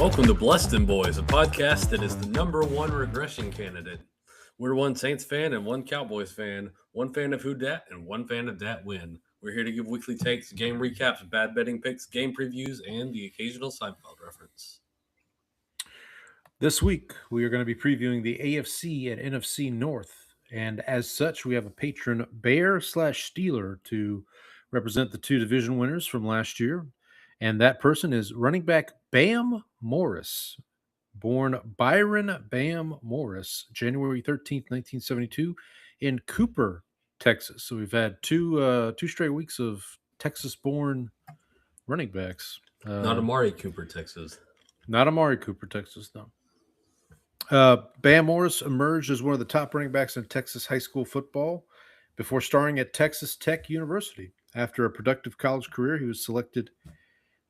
Welcome to Blessed and Boys, a podcast that is the number one regression candidate. We're one Saints fan and one Cowboys fan, one fan of Who Dat and one fan of Dat Win. We're here to give weekly takes, game recaps, bad betting picks, game previews, and the occasional Seinfeld reference. This week, we are going to be previewing the AFC and NFC North. And as such, we have a patron Bear/Steeler to represent the two division winners from last year. And that person is running back Bam Morris, born Byron Bam Morris, January 13th, 1972, in Cooper, Texas. So we've had two straight weeks of Texas-born running backs. Not Amari Cooper, Texas. Not Amari Cooper, Texas, no. Bam Morris emerged as one of the top running backs in Texas high school football before starring at Texas Tech University. After a productive college career, he was selected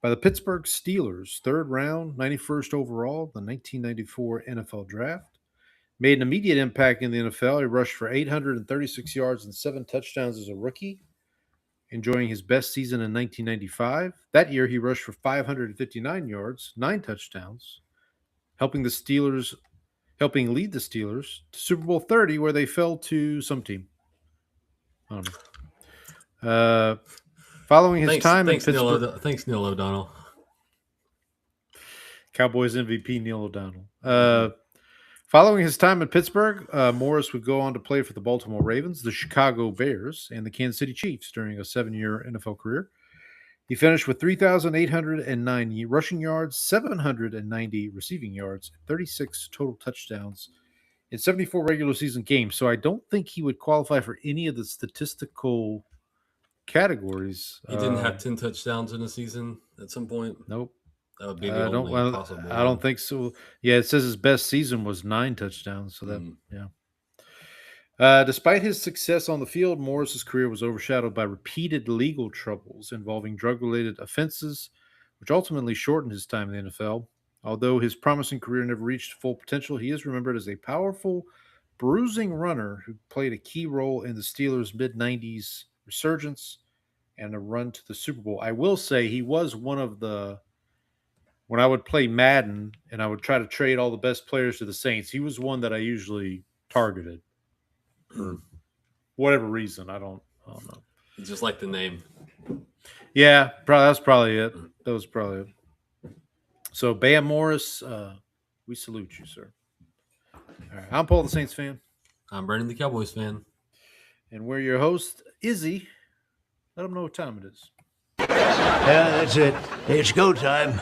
by the Pittsburgh Steelers, 3rd round, 91st overall, the 1994 NFL Draft. Made an immediate impact in the NFL. He rushed for 836 yards and 7 touchdowns as a rookie, enjoying his best season in 1995. That year, he rushed for 559 yards, 9 touchdowns, helping lead the Steelers to Super Bowl 30, where they fell to some team. I don't know. Following his time in Pittsburgh... Thanks, Neil O'Donnell. Cowboys MVP Neil O'Donnell. Following his time in Pittsburgh, Morris would go on to play for the Baltimore Ravens, the Chicago Bears, and the Kansas City Chiefs during a 7-year NFL career. He finished with 3,809 rushing yards, 790 receiving yards, 36 total touchdowns in 74 regular season games. So I don't think he would qualify for any of the statistical categories. He didn't have 10 touchdowns in a season at some point? Nope. That would be the only possible. I don't think so. Yeah, it says his best season was 9 touchdowns. So that, yeah. Despite his success on the field, Morris's career was overshadowed by repeated legal troubles involving drug-related offenses, which ultimately shortened his time in the NFL. Although his promising career never reached full potential, he is remembered as a powerful, bruising runner who played a key role in the Steelers' mid-'90s resurgence and a run to the Super Bowl. I will say he was one of the... When I would play Madden and I would try to trade all the best players to the Saints, he was one that I usually targeted. For whatever reason, I don't know. You just like the name. Yeah, that's probably it. That was probably it. So, Bam Morris, we salute you, sir. All right, I'm Paul, the Saints fan. I'm Brandon, the Cowboys fan. And we're your host, Izzy. Let them know what time it is. Yeah, that's it. It's go time.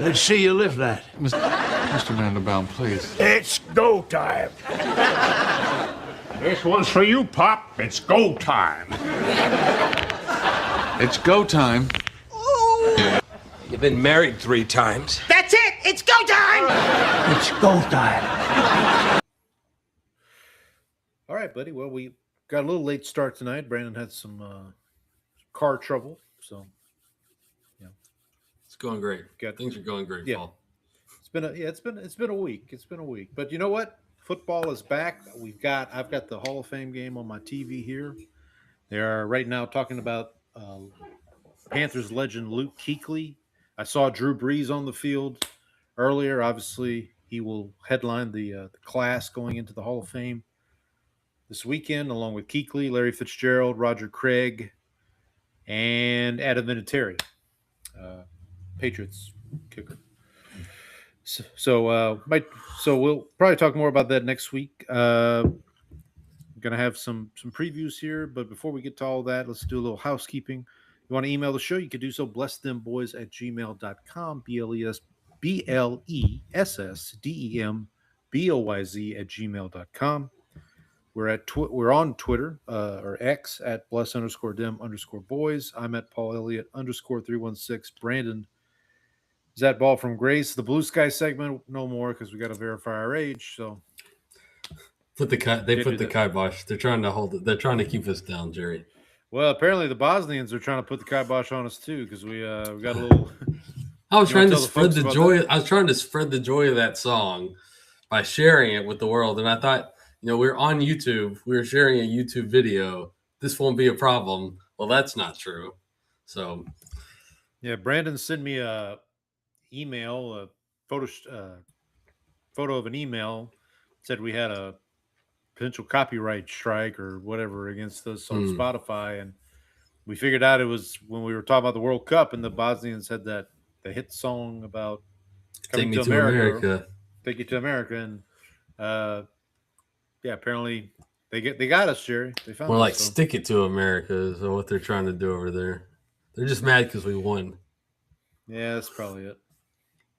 Let's see you lift that. Mr. Vanderbaum, please. It's go time. This one's for you, Pop. It's go time. It's go time. Ooh. You've been married 3 times. That's it. It's go time. It's go time. All right, buddy. Well, we got a little late start tonight. Brandon had some car trouble, so yeah, it's going great. Things are going great, yeah. Paul. It's been a week. It's been a week, but you know what? Football is back. I've got the Hall of Fame game on my TV here. They are right now talking about Panthers legend Luke Kuechly. I saw Drew Brees on the field earlier. Obviously, he will headline the class going into the Hall of Fame this weekend, along with Kuechly, Larry Fitzgerald, Roger Craig, and Adam Vinatieri, Patriots kicker. So we'll probably talk more about that next week. I'm gonna have some previews here, but before we get to all that, let's do a little housekeeping. You want to email the show? You can do so. blessthemboys@gmail.com. BLESSDEMBOYZ@gmail.com. We're on Twitter or X at bless_dem_boys. I'm at Paul Elliott _316. Brandon is at Ball from Grace. The Blue Sky segment, no more because we got to verify our age. So they put the kibosh. They're trying to hold it. They're trying to keep us down, Jerry. Well, apparently the Bosnians are trying to put the kibosh on us too because we got a little. I was trying to spread the joy. I was trying to spread the joy of that song by sharing it with the world, and I thought, we're on YouTube. We're sharing a YouTube video. This won't be a problem. Well, that's not true. So, yeah, Brandon sent me a email photo of an email, said we had a potential copyright strike or whatever against us on Spotify, and we figured out it was when we were talking about the World Cup, and the Bosnians had that the hit song about Take coming me to to America, America. take you to America, and yeah, apparently they got us, Jerry. They found More us. like so. stick it to America is what they're trying to do over there. They're just mad because we won. Yeah, that's probably it.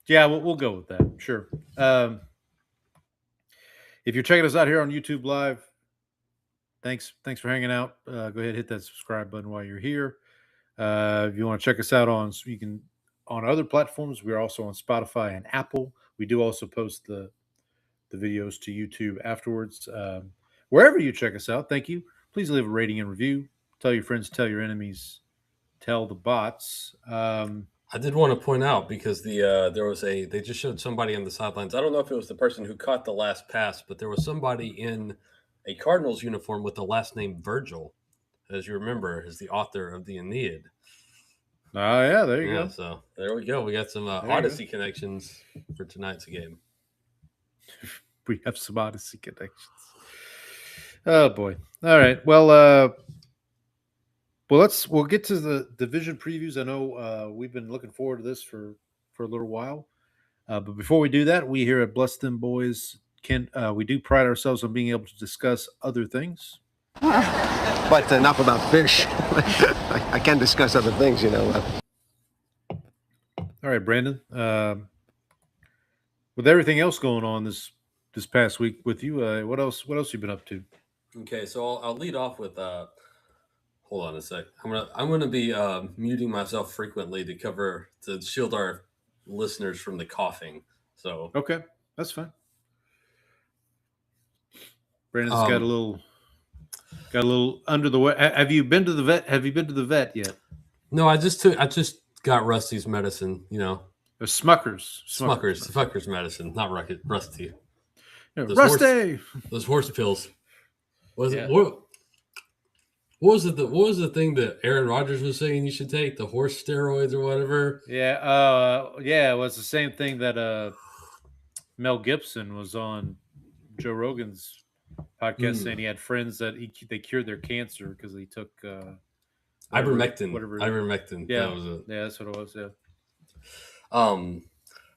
Yeah, we'll go with that. Sure. If you're checking us out here on YouTube Live, thanks for hanging out. Go ahead and hit that subscribe button while you're here. If you want to check us out on other platforms, we're also on Spotify and Apple. We do also post the videos to YouTube afterwards. Wherever you check us out, thank you. Please leave a rating and review. Tell your friends, tell your enemies, tell the bots. I did want to point out because they just showed somebody on the sidelines. I don't know if it was the person who caught the last pass, but there was somebody in a Cardinals uniform with the last name Virgil, as you remember, is the author of the Aeneid. Oh yeah, there you go. So there we go. We got some Odyssey connections for tonight's game. We have some Odyssey connections. Oh boy. All right. Well, we'll get to the division previews. I know we've been looking forward to this for a little while. But before we do that, we here at Bless Them Boys we do pride ourselves on being able to discuss other things. But enough about fish. I can discuss other things, you know. All right, Brandon. With everything else going on this past week with you, what else you been up to? Okay, so I'll lead off with hold on a sec. I'm gonna be muting myself frequently to shield our listeners from the coughing. So okay, that's fine. Brandon's got a little under the weather. Have you been to the vet? Have you been to the vet yet? No, I just got Rusty's medicine. You know, Smucker's medicine, not Rusty. Yeah, Rusty. Those horse pills. What was it? What was the thing that Aaron Rodgers was saying you should take? The horse steroids or whatever? Yeah. Yeah. It was the same thing that Mel Gibson was on Joe Rogan's podcast saying he had friends that they cured their cancer because he took ivermectin. Whatever. Ivermectin. Yeah. That was it. Yeah, that's what it was. Yeah.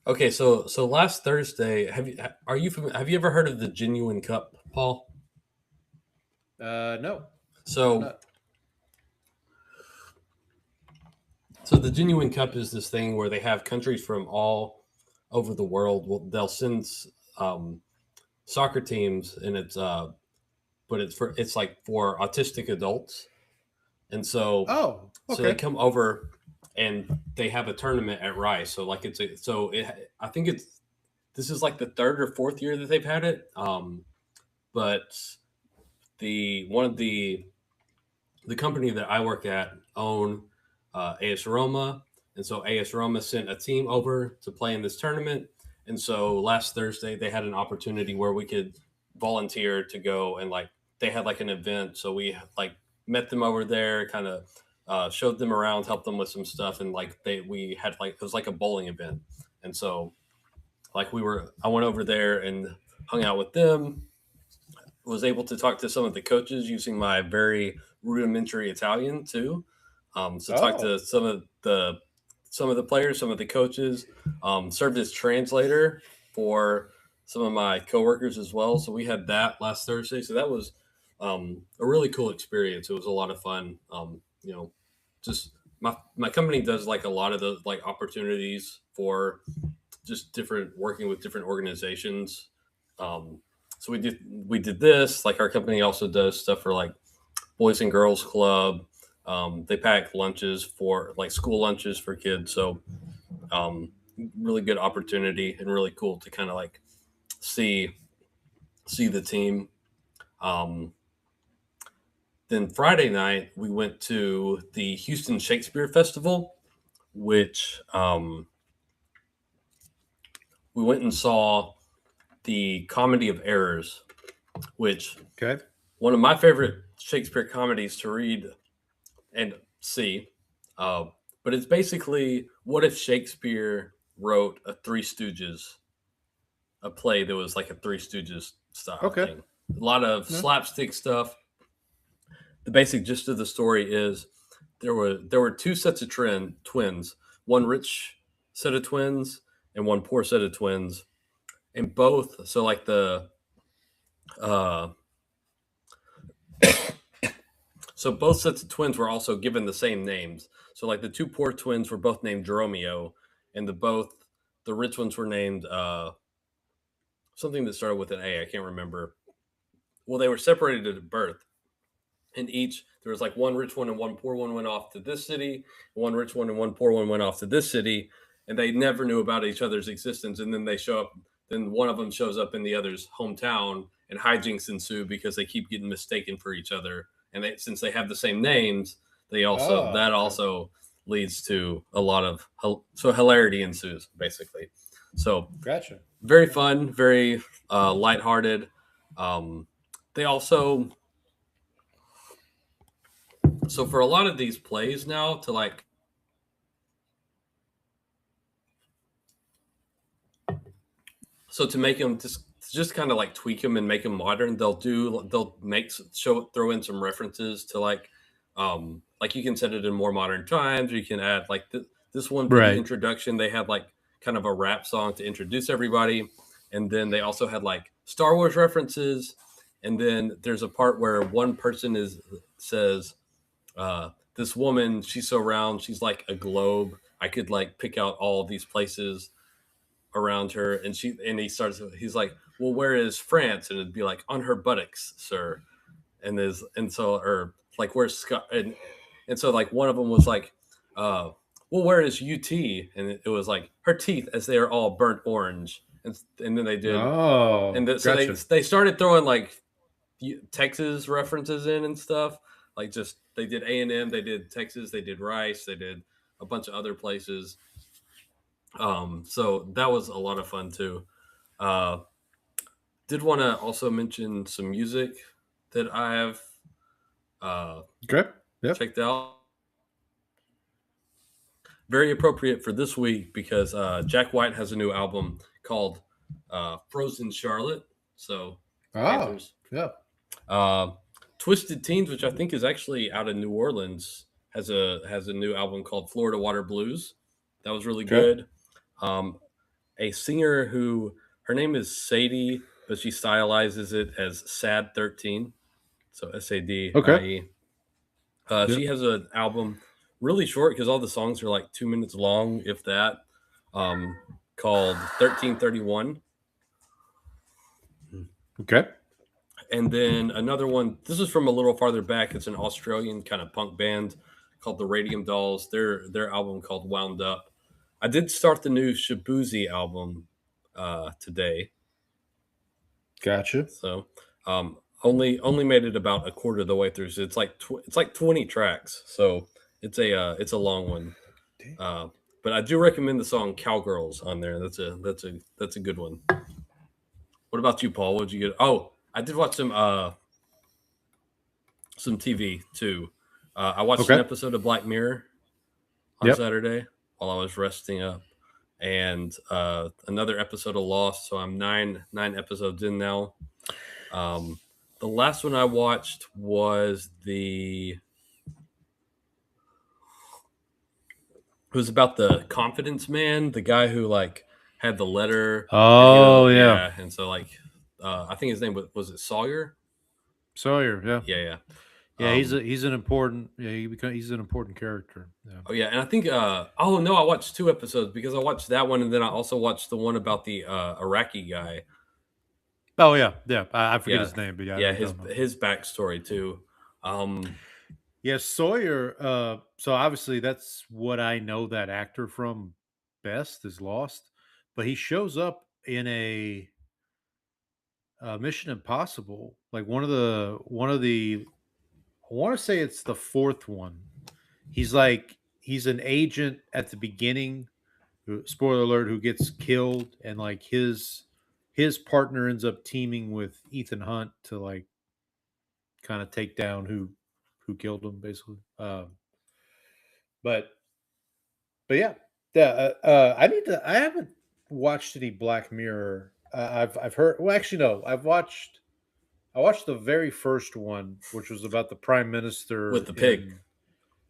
Okay. So last Thursday, have you ever heard of the Genuine Cup, Paul? No. So the Genuine Cup is this thing where they have countries from all over the world. Well, they'll send soccer teams, and it's like for autistic adults, and so so they come over and they have a tournament at Rice. So like this is like the third or fourth year that they've had it. But the company that I work at own AS Roma, and so AS Roma sent a team over to play in this tournament. And so last Thursday they had an opportunity where we could volunteer to go, and like they had like an event. So we like met them over there, kind of showed them around, helped them with some stuff, and like we had like it was like a bowling event. And so like I went over there and hung out with them. Was able to talk to some of the coaches using my very rudimentary Italian too. Talk to some of the players, some of the coaches, served as translator for some of my coworkers as well. So we had that last Thursday. So that was a really cool experience. It was a lot of fun. Just my company does like a lot of those like opportunities for just working with different organizations. So we did this, like our company also does stuff for like Boys and Girls Club. They pack lunches for like school lunches for kids. So really good opportunity and really cool to kind of like see the team. Then Friday night, we went to the Houston Shakespeare Festival, which we went and saw the Comedy of Errors, which one of my favorite Shakespeare comedies to read and see. But it's basically, what if Shakespeare wrote a Three Stooges, a play that was like a Three Stooges style thing. A lot of slapstick stuff. The basic gist of the story is there were two sets of twins, one rich set of twins and one poor set of twins, and both. So like so both sets of twins were also given the same names. So like the two poor twins were both named Jeromeo, and the rich ones were named something that started with an A. I can't remember. Well, they were separated at birth, and each there was like one rich one and one poor one went off to this city, one rich one and one poor one went off to this city, and they never knew about each other's existence. And then they show up. Then one of them shows up in the other's hometown, and hijinks ensue because they keep getting mistaken for each other. And since they have the same names, they also also leads to a lot of hilarity ensues basically. So Gotcha. very fun, very lighthearted. They also so for a lot of these plays now to like so to make them just kind of like tweak them and make them modern, they'll throw in some references to like you can set it in more modern times, or you can add like this one for the introduction. They had like kind of a rap song to introduce everybody, and then they also had like Star Wars references, and then there's a part where one person says this woman, she's so round, she's like a globe. I could like pick out all these places around her, and he's like, well, where is France? And it'd be like, on her buttocks, sir. And so where's Scott? And so like one of them was like, well, where is UT? And it was like her teeth, as they are all burnt orange. And then they did so they started throwing like Texas references in and stuff. Like just they did A&M, they did Texas, they did Rice, they did a bunch of other places. So that was a lot of fun too. Did want to also mention some music that I have checked out. Very appropriate for this week because Jack White has a new album called Frozen Charlotte. So Twisted Teens, which I think is actually out of New Orleans, has a new album called Florida Water Blues. That was really good. A singer who her name is Sadie, but she stylizes it as Sad 13. So SAD. Okay. She has an album really short because all the songs are like 2 minutes long, if that, called 1331. Okay. And then another one, this is from a little farther back. It's an Australian kind of punk band called the Radium Dolls. Their album called Wound Up. I did start the new Shabuzi album today. Gotcha. So only made it about a quarter of the way through. So it's like 20 tracks. So it's a long one. But I do recommend the song Cowgirls on there. That's a good one. What about you, Paul? What'd you get? Oh, I did watch some TV too. I watched an episode of Black Mirror on Saturday while I was resting up, and another episode of Lost. So I'm nine episodes in now. The last one I watched was it was about the Confidence Man, the guy who like had the letter. And so like I think his name was it Sawyer? Sawyer, yeah. Yeah, he's an important he's an important character. Yeah. Oh yeah, and I think I watched 2 episodes because I watched that one, and then I also watched the one about the Iraqi guy. Oh yeah. I forget his name, but his backstory too. Sawyer. So obviously that's what I know that actor from best is Lost, but he shows up in a Mission Impossible, like one of the. I want to say it's the 4th one. He's an agent at the beginning. Spoiler alert! Who gets killed, and like his partner ends up teaming with Ethan Hunt to like kind of take down who killed him, basically. But yeah, Yeah, I haven't watched any Black Mirror. I've heard. Well, actually, no. I watched the very first one, which was about the prime with minister the pig. in.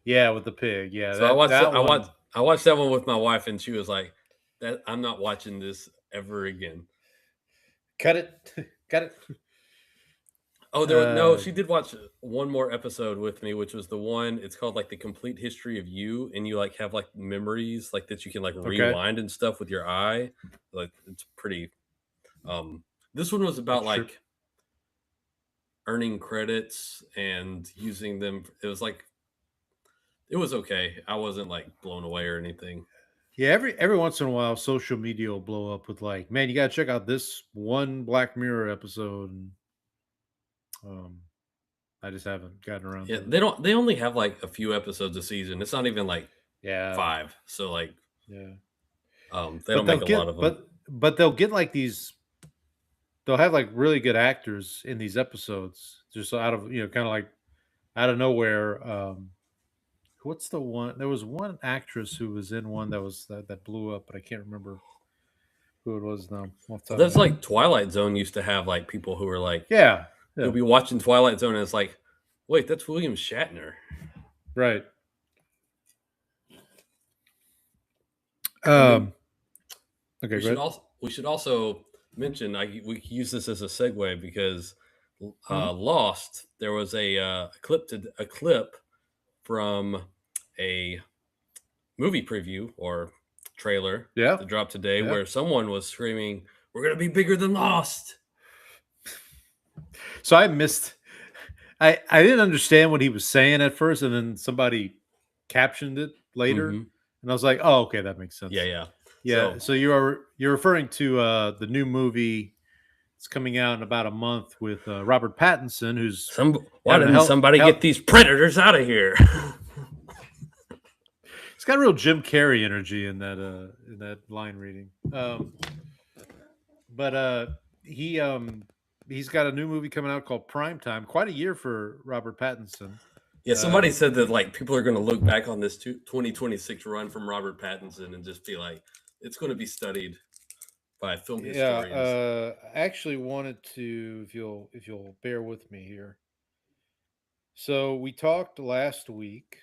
Yeah, with the pig. Yeah, So I watched that one. I watched that one with my wife, and she was like, "That I'm not watching this ever again." Cut it. Cut it. Oh, there was no. Uh, She did watch one more episode with me, which was the one. It's called like the complete history of you, and you like have like memories like that you can like Okay. rewind and stuff with your eye. Like it's pretty. This one was about That's true. like earning credits and using them. It was like it was okay. I wasn't like blown away or anything. Yeah, every once in a while, social media will blow up with like, man, you gotta check out this one Black Mirror episode. And, I just haven't gotten around Yeah, to it. they don't. They only have like a few episodes a season. It's not even like Yeah, 5. So like, yeah. they But don't make a lot of them. but they'll get like these. They'll have like really good actors in these episodes, just out of kind of like out of nowhere. What's the one? There was one actress who was in one that blew up, but I can't remember who it was now. Off the top of That's my head. like Twilight Zone used to have like people who were like, Yeah, you'll yeah, be watching Twilight Zone and it's like, wait, that's William Shatner. right. then Okay, We go should ahead. also mention we could use this as a segue because Mhm. Lost, there was a clip from a movie preview or trailer Yeah, that dropped today yeah. where someone was screaming, "We're gonna be bigger than Lost." So I missed. I didn't understand what he was saying at first, and then somebody captioned it later, Mhm. and I was like, "Oh, okay, that makes sense." Yeah, yeah. Yeah. So you're referring to the new movie. It's coming out in about a month with Robert Pattinson, who's Why having a didn't somebody hell. get these predators out of here? It's got real Jim Carrey energy in that line reading. But he's got a new movie coming out called Primetime. Quite a year for Robert Pattinson. Yeah, somebody said that like people are going to look back on this 2026 run from Robert Pattinson and just be like, it's going to be studied by film Yeah, historians. I actually wanted to, if you'll bear with me here. So we talked last week,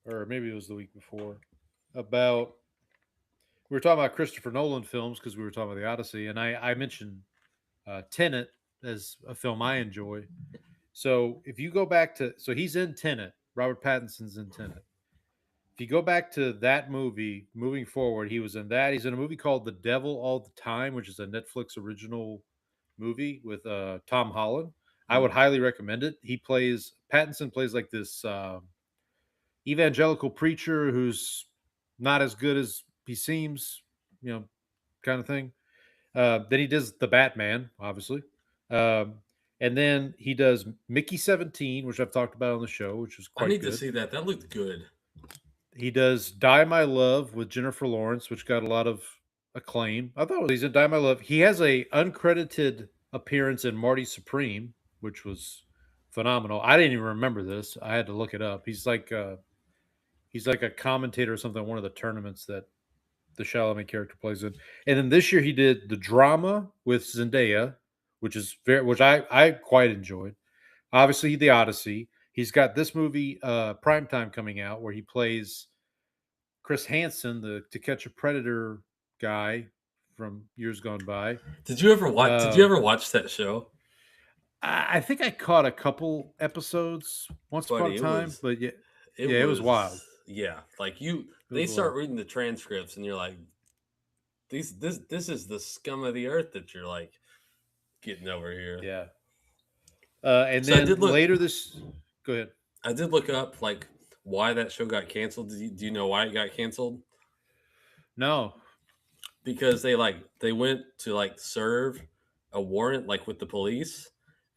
or maybe it was the week before, about we were talking about Christopher Nolan films because we were talking about the Odyssey, and I mentioned Tenet as a film I enjoy. So if you go back to, so he's in Tenet, Robert Pattinson's in Tenet. If you go back to that movie, moving forward, he was in that. He's in a movie called The Devil All the Time, which is a Netflix original movie with Tom Holland. I would highly recommend it. Pattinson plays like this evangelical preacher who's not as good as he seems, kind of thing. Then he does the Batman, obviously. Um, and then he does Mickey 17, which I've talked about on the show, which was I quite need to good. see that. That looked good. He does Die My Love with Jennifer Lawrence, which got a lot of acclaim. I thought he's in Die My Love. He has a uncredited appearance in Marty Supreme, which was phenomenal. I didn't even remember this. I had to look it up. He's like a commentator or something on one of the tournaments that the Chalamet character plays in. And then this year he did the drama with Zendaya, which I quite enjoyed. Obviously, The Odyssey. He's got this movie, Primetime, coming out where he plays Chris Hansen, the To Catch a Predator guy from years gone by. Did you ever watch that show? I think I caught a couple episodes once upon Buddy, a time, but it was wild. Yeah, like It they was start wild. reading the transcripts and you're like, this is the scum of the earth that you're like getting over here. Yeah. And So I then did look. later this, go ahead. I did look up like why that show got canceled. Do you know why it got canceled? No. Because they went to like serve a warrant like with the police,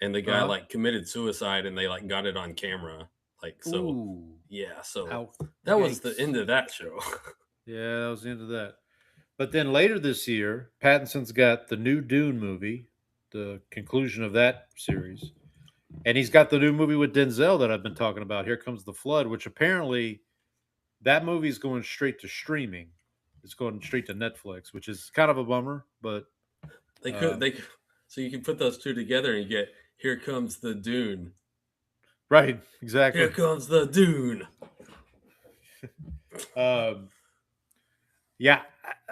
and the guy Uh-huh. like committed suicide, and they like got it on camera. Like so, Ooh. yeah. So Ow. that was the Yikes. end of that show. Yeah, that was the end of that. But then later this year, Pattinson's got the new Dune movie, the conclusion of that series. And he's got the new movie with Denzel that I've been talking about, Here Comes the Flood, which apparently that movie is going straight to streaming. It's going straight to Netflix, which is kind of a bummer, but They could so you can put those two together and you get Here Comes the Dune. right, exactly. Here comes the Dune. Yeah,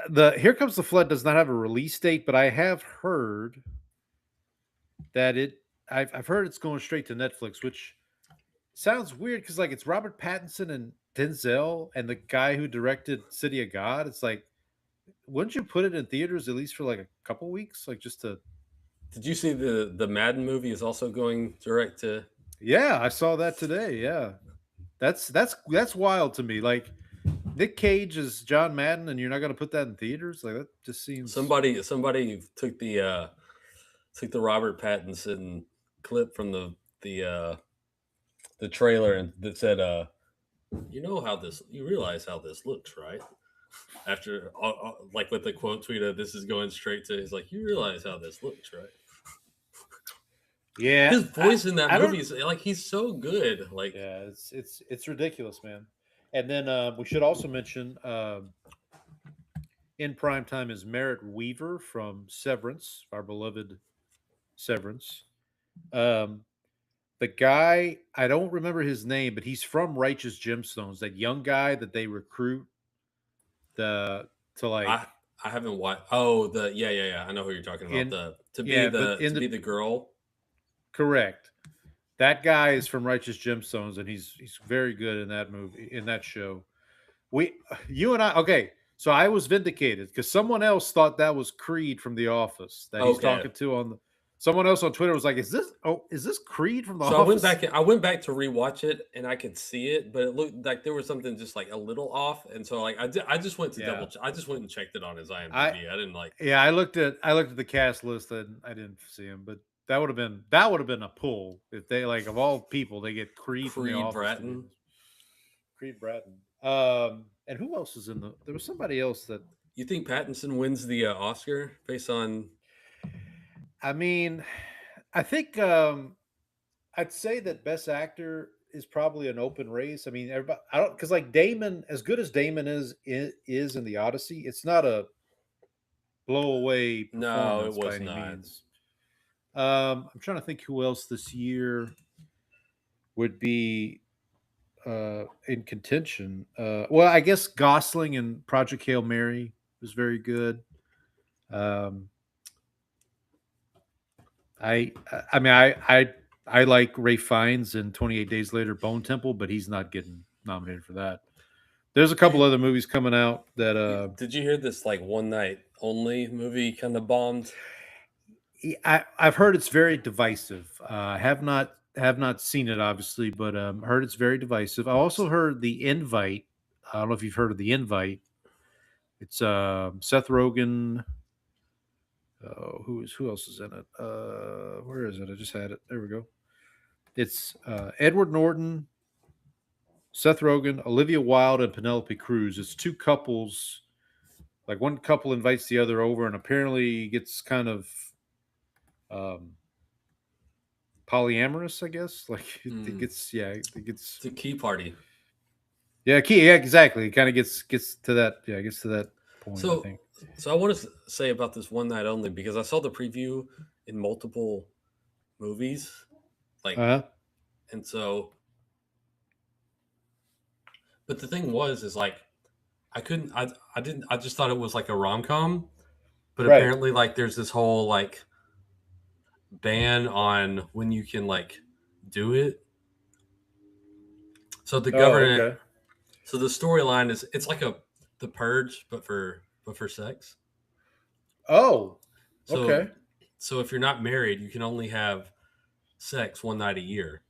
the Here Comes the Flood does not have a release date, but I have heard that I've heard it's going straight to Netflix, which sounds weird because like it's Robert Pattinson and Denzel and the guy who directed City of God. It's like, wouldn't you put it in theaters at least for like a couple weeks, like just to? Did you see the Madden movie is also going direct to? Yeah, I saw that today. Yeah, that's wild to me. Like Nick Cage is John Madden, and you're not going to put that in theaters? Like that just seems Somebody took the Robert Pattinson clip from the trailer and that said, you realize how this looks, right? After like with the quote tweet of this is going straight to, he's like, you realize how this looks, right? Yeah, his voice in that I movie is like he's so good. Like, yeah, it's ridiculous, man. And then we should also mention in prime time is Merritt Weaver from Severance, our beloved Severance. The guy, I don't remember his name, but he's from Righteous Gemstones. That young guy that they recruit to like. I haven't watched. Oh, I know who you're talking about. To be the girl. Correct. That guy is from Righteous Gemstones, and he's very good in that movie, in that show. You and I, okay. So I was vindicated because someone else thought that was Creed from The Office that he's talking to on the. Someone else on Twitter was like, "Is this Creed from The Office?" So I went back to rewatch it, and I could see it, but it looked like there was something just like a little off, and so like I just went to I just went and checked it on his IMDb. I didn't like. Yeah, I looked at the cast list and I didn't see him, but that would have been a pull if they, like, of all people, they get Creed from The Office. Bratton. Creed Bratton. And who else is in there was somebody else that. You think Pattinson wins the Oscar based on? I mean, I think I'd say that Best Actor is probably an open race. I mean, everybody, because like Damon, as good as Damon is in the Odyssey, it's not a blow away. No, it was not. Means. I'm trying to think who else this year would be in contention. Well, I guess Gosling in Project Hail Mary was very good. I like Ralph Fiennes in 28 Days Later, Bone Temple, but he's not getting nominated for that. There's a couple other movies coming out that. Did you hear this like One Night Only movie kind of bombed? I've heard it's very divisive. I have not seen it, obviously, but heard it's very divisive. I also heard The Invite. I don't know if you've heard of The Invite. It's Seth Rogen. Who else is in it? Where is it? I just had it. There we go. It's Edward Norton, Seth Rogen, Olivia Wilde, and Penelope Cruz. It's two couples. Like one couple invites the other over, and apparently gets kind of polyamorous, I guess. Like it gets it's a key party. Yeah, exactly. It kind of gets to that. Yeah, it gets to that point. So, I think. So I want to say about this One Night Only because I saw the preview in multiple movies, like, and so. But the thing is like, I just thought it was like a rom-com, but apparently like there's this whole like ban on when you can like do it. So the government, so the storyline is it's like The Purge, but for sex. Oh, okay. So if you're not married, you can only have sex one night a year.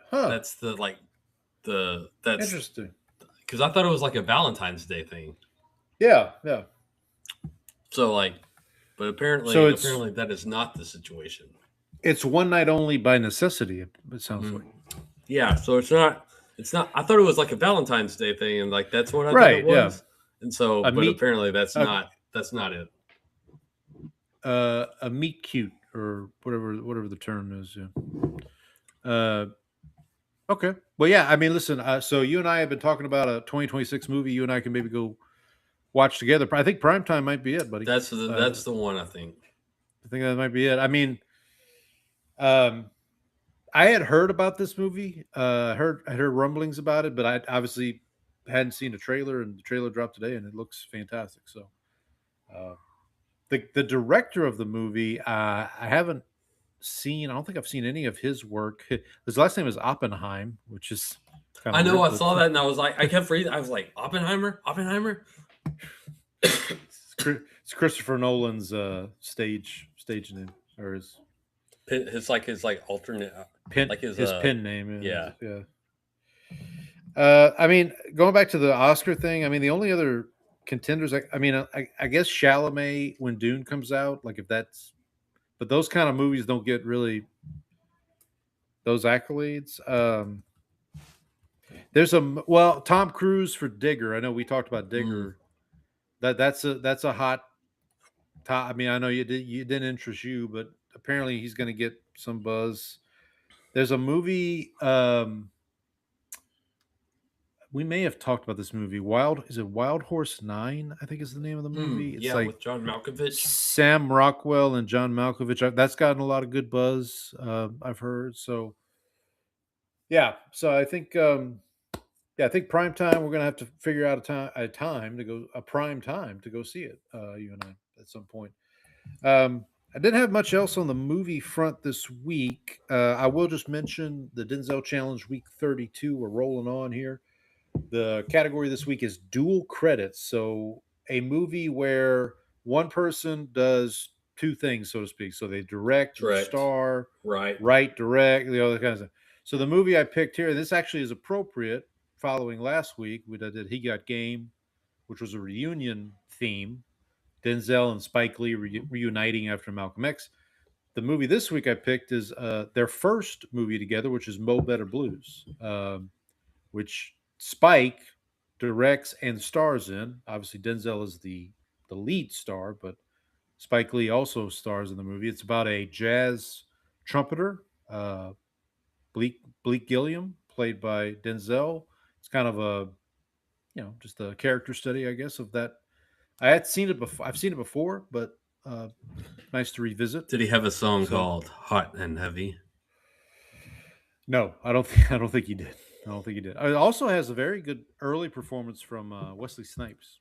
Huh. That's that's interesting. Because I thought it was like a Valentine's Day thing. Yeah. So like, but apparently that is not the situation. It's one night only by necessity. It sounds like. Yeah. So it's not. I thought it was like a Valentine's Day thing, and like that's what I thought it was. Yeah. And so, apparently that's not it. A meet cute or whatever the term is. Yeah. Okay. Well, yeah. I mean, listen. So you and I have been talking about a 2026 movie. You and I can maybe go watch together. I think Primetime might be it, buddy. That's the one I think. I think that might be it. I mean, I had heard about this movie. I heard rumblings about it, but I obviously hadn't seen the trailer, and the trailer dropped today, and it looks fantastic. So, the director of the movie, I haven't seen. I don't think I've seen any of his work. His last name is Oppenheim, which is kind of I know weird, I saw that and I was like, I kept reading. I was like, Oppenheimer. It's Christopher Nolan's stage name, or his His alternate pen, like his pen name. Yeah. I mean, going back to the Oscar thing, I mean, the only other contenders, I guess Chalamet when Dune comes out, like if that's, but those kind of movies don't get really those accolades. There's Tom Cruise for Digger. I know we talked about Digger. That's a hot. I mean, I know you didn't interest you, but apparently he's going to get some buzz. There's a movie. We may have talked about this movie. Wild Horse 9? I think is the name of the movie. It's with John Malkovich, Sam Rockwell, and John Malkovich. That's gotten a lot of good buzz. I've heard. So, yeah. So I think, I think prime time. We're gonna have to figure out a prime time to go see it. You and I at some point. I didn't have much else on the movie front this week. I will just mention the Denzel Challenge Week 32. We're rolling on here. The category this week is dual credits. So a movie where one person does two things, so to speak. So they direct. Star, write, direct, the other kinds of stuff. So the movie I picked here, this actually is appropriate following last week. We did He Got Game, which was a reunion theme. Denzel and Spike Lee reuniting after Malcolm X. The movie this week I picked is their first movie together, which is Mo Better Blues, which Spike directs and stars in. Obviously, Denzel is the lead star, but Spike Lee also stars in the movie. It's about a jazz trumpeter, Bleak Gilliam, played by Denzel. It's kind of a, just a character study, I guess, of that. I had seen it before. I've seen it before, but nice to revisit. Did he have a song called "Hot and Heavy"? No, I don't think he did. It also has a very good early performance from Wesley Snipes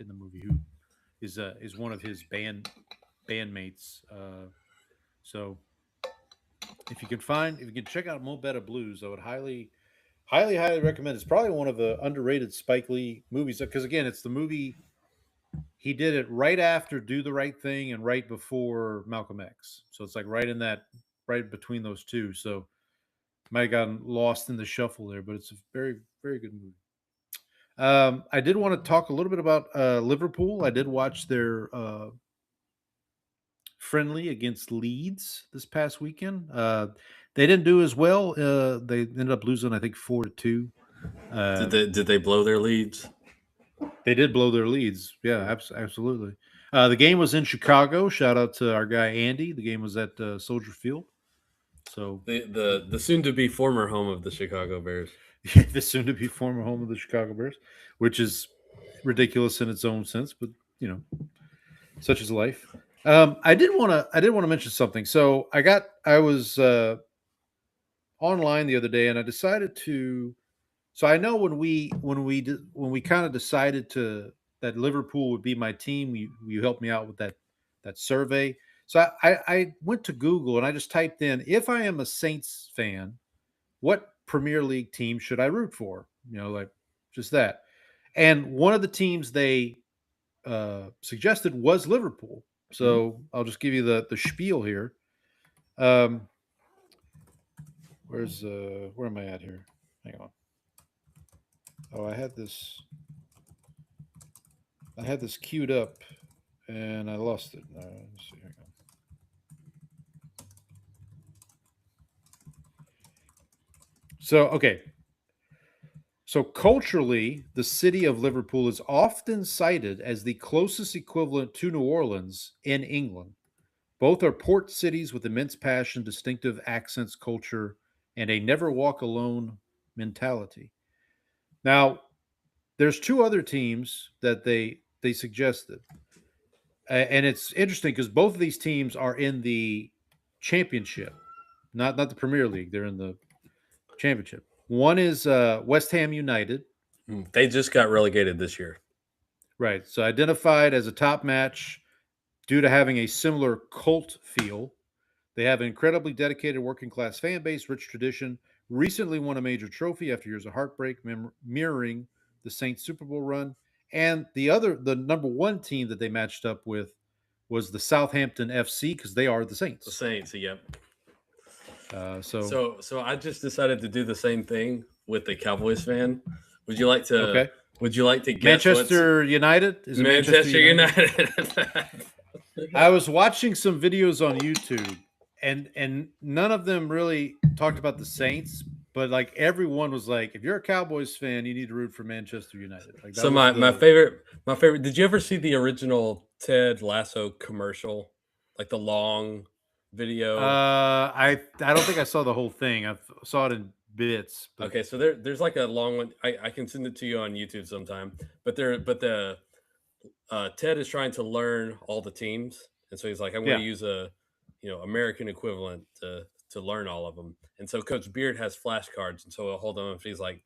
in the movie, who is one of his bandmates. So if you can check out Mo Better Blues, I would highly recommend. It's probably one of the underrated Spike Lee movies, because again, it's the movie he did it right after Do the Right Thing and right before Malcolm X. So it's like right between those two. So might have gotten lost in the shuffle there, but it's a very, very good movie. I did want to talk a little bit about Liverpool. I did watch their friendly against Leeds this past weekend. They didn't do as well. They ended up losing, I think, 4-2. Did they blow their leads? They did blow their leads. Yeah, absolutely. The game was in Chicago. Shout out to our guy Andy. The game was at Soldier Field. So the soon-to-be former home of the Chicago Bears. The soon-to-be former home of the Chicago Bears, which is ridiculous in its own sense, but such is life. I did want to mention something. So I was online the other day, and I decided to. So I know when we kind of decided that Liverpool would be my team, you helped me out with that survey. So I went to Google and I just typed in, if I am a Saints fan, what Premier League team should I root for? Like just that. And one of the teams they suggested was Liverpool. So I'll just give you the spiel here. Where am I at here? Hang on. Oh, I had this queued up and I lost it. Let's see. Hang on. So, okay. So culturally, the city of Liverpool is often cited as the closest equivalent to New Orleans in England. Both are port cities with immense passion, distinctive accents, culture, and a never walk alone mentality. Now, there's two other teams that they suggested, and it's interesting because both of these teams are in the championship, not the Premier League. They're in the championship. One is West Ham United. They just got relegated this year. Right. So identified as a top match due to having a similar cult feel. They have an incredibly dedicated working class fan base, rich tradition, recently won a major trophy after years of heartbreak, mirroring the Saints Super Bowl run. And the number one team that they matched up with was the Southampton FC because they are the Saints. The Saints, yep. So I just decided to do the same thing with the Cowboys fan. Would you like to? Okay. Would you like to guess Manchester United? Is it Manchester United? I was watching some videos on YouTube, and none of them really talked about the Saints, but like everyone was like, if you're a Cowboys fan, you need to root for Manchester United. Like, So my favorite. Did you ever see the original Ted Lasso commercial, like the long video? I don't think I saw the whole thing. I saw it in bits. But... Okay, so there's like a long one. I can send it to you on YouTube sometime. But the Ted is trying to learn all the teams, and so he's like, I'm going to use a American equivalent to learn all of them. And so Coach Beard has flashcards, and so he'll hold them up. He's like,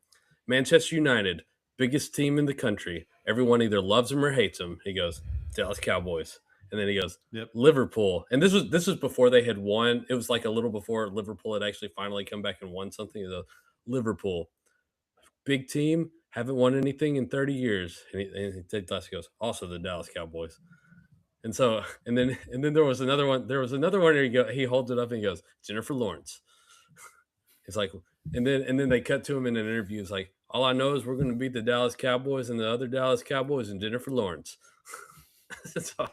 Manchester United, biggest team in the country. Everyone either loves them or hates them. He goes, Dallas Cowboys. And then he goes, Liverpool. And this was before they had won. It was like a little before Liverpool had actually finally come back and won something. He goes, Liverpool, big team, haven't won anything in 30 years. And Ted Lasso goes, also the Dallas Cowboys. And so, and then there was another one. There was another one where he holds it up and he goes, Jennifer Lawrence. It's like, and then they cut to him in an interview. It's like, all I know is we're going to beat the Dallas Cowboys and the other Dallas Cowboys and Jennifer Lawrence. So,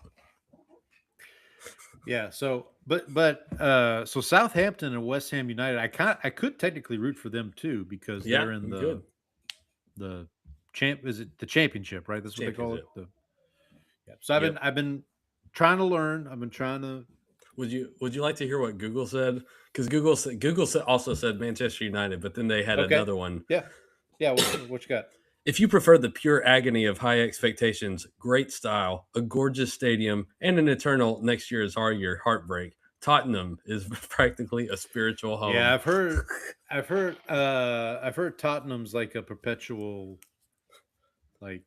yeah. So, so Southampton and West Ham United, I could technically root for them too because they're in the championship, right? That's what they call it. So I've been trying to learn. I've been trying to. Would you like to hear what Google said? Because Google also said Manchester United, but then they had another one. Yeah. What you got? If you prefer the pure agony of high expectations, great style, a gorgeous stadium, and an eternal next year is our year heartbreak, Tottenham is practically a spiritual home. Yeah, I've heard Tottenham's like a perpetual, like.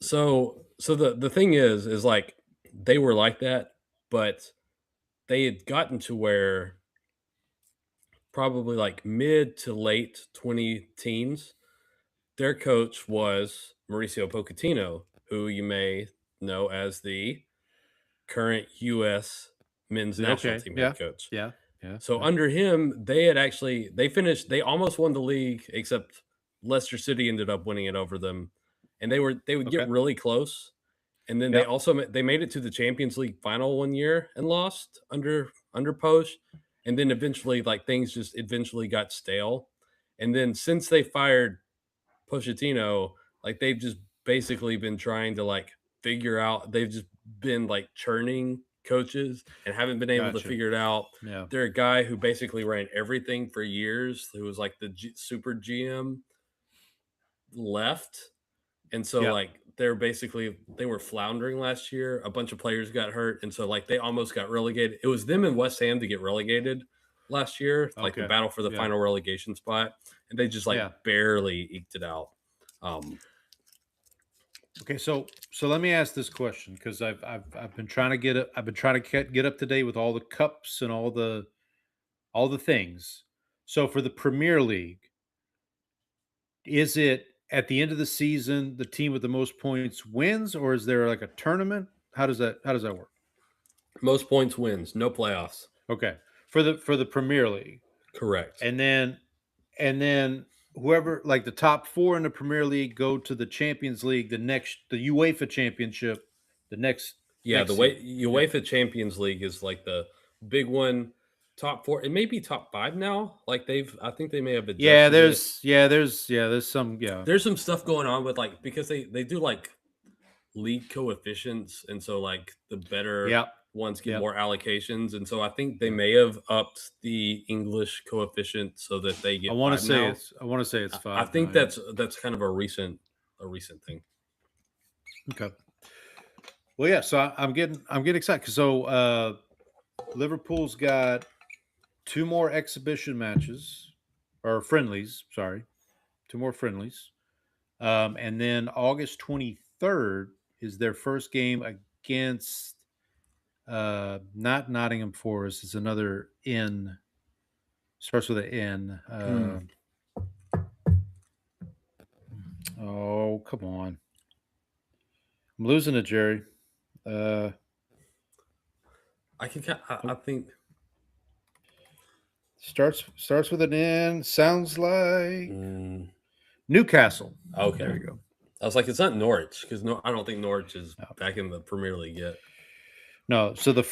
So the thing is like they were like that, but they had gotten to where probably like mid to late 20 teens, their coach was Mauricio Pochettino, who you may know as the current U.S. men's national team head coach. Yeah. So under him, they almost won the league, except Leicester City ended up winning it over them. And they would get really close. And then they made it to the Champions League final one year and lost under Poch. And then eventually, like, things just eventually got stale. And then since they fired Pochettino, like, they've just basically been trying to, like, figure out – they've just been, like, churning coaches and haven't been able to figure it out. Yeah. They're a guy who basically ran everything for years, who was, like, the super GM, left. And so, like, they were floundering last year. A bunch of players got hurt. And so, like, they almost got relegated. It was them and West Ham to get relegated last year, like the battle for the final relegation spot. And they just, barely eked it out. Okay, so let me ask this question because I've been trying to get up to date with all the cups and all the things. So for the Premier League, is it at the end of the season the team with the most points wins, or is there like a tournament? How does that work? Most points wins, no playoffs. Okay, for the Premier League, correct. And then whoever, like the top four in the Premier League, go to the Champions League, the UEFA Championship, the next. Yeah, UEFA Champions League is like the big one. Top four. It may be top five now. Like I think they may have adjusted. There's some stuff going on with, like, because they do like league coefficients, and so like the better ones get Yep. more allocations, and so I think they may have upped the English coefficient so that they get. I want to 5 say now. it's I 5. think now, yeah. that's kind of a recent thing. Okay. Well, yeah. So I'm getting excited. So Liverpool's got 2 more exhibition matches or friendlies. Sorry, 2 more friendlies, and then August 23rd is their first game against not Nottingham Forest. It's another N. Starts with an N. Oh, come on. I'm losing it, Jerry. I think Starts with an N. Sounds like Newcastle. okay. There you go. I was like, it's not Norwich because I don't think Norwich is back in the Premier League yet. No. So the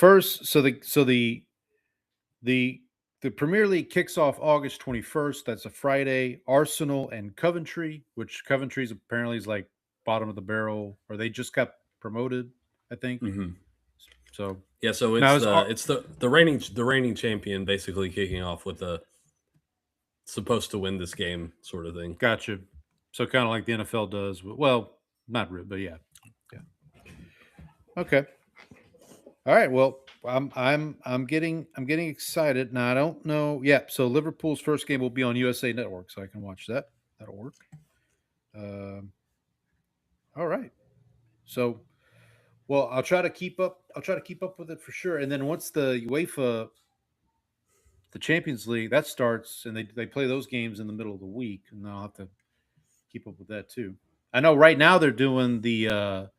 Premier League kicks off August 21st. That's a Friday. Arsenal and Coventry, which Coventry's apparently is like bottom of the barrel, or they just got promoted, I think. Mm-hmm. So yeah, so it's the reigning champion basically kicking off with the supposed to win this game sort of thing. Gotcha. So kind of like the NFL does. Well, not really, but yeah. Okay. All right. Well, I'm getting excited now. I don't know. Yeah. So Liverpool's first game will be on USA Network, so I can watch that. That'll work. All right. So, well, I'll try to keep up with it for sure. And then once the UEFA, the Champions League, that starts, and they play those games in the middle of the week, and I'll have to keep up with that too. I know right now they're doing the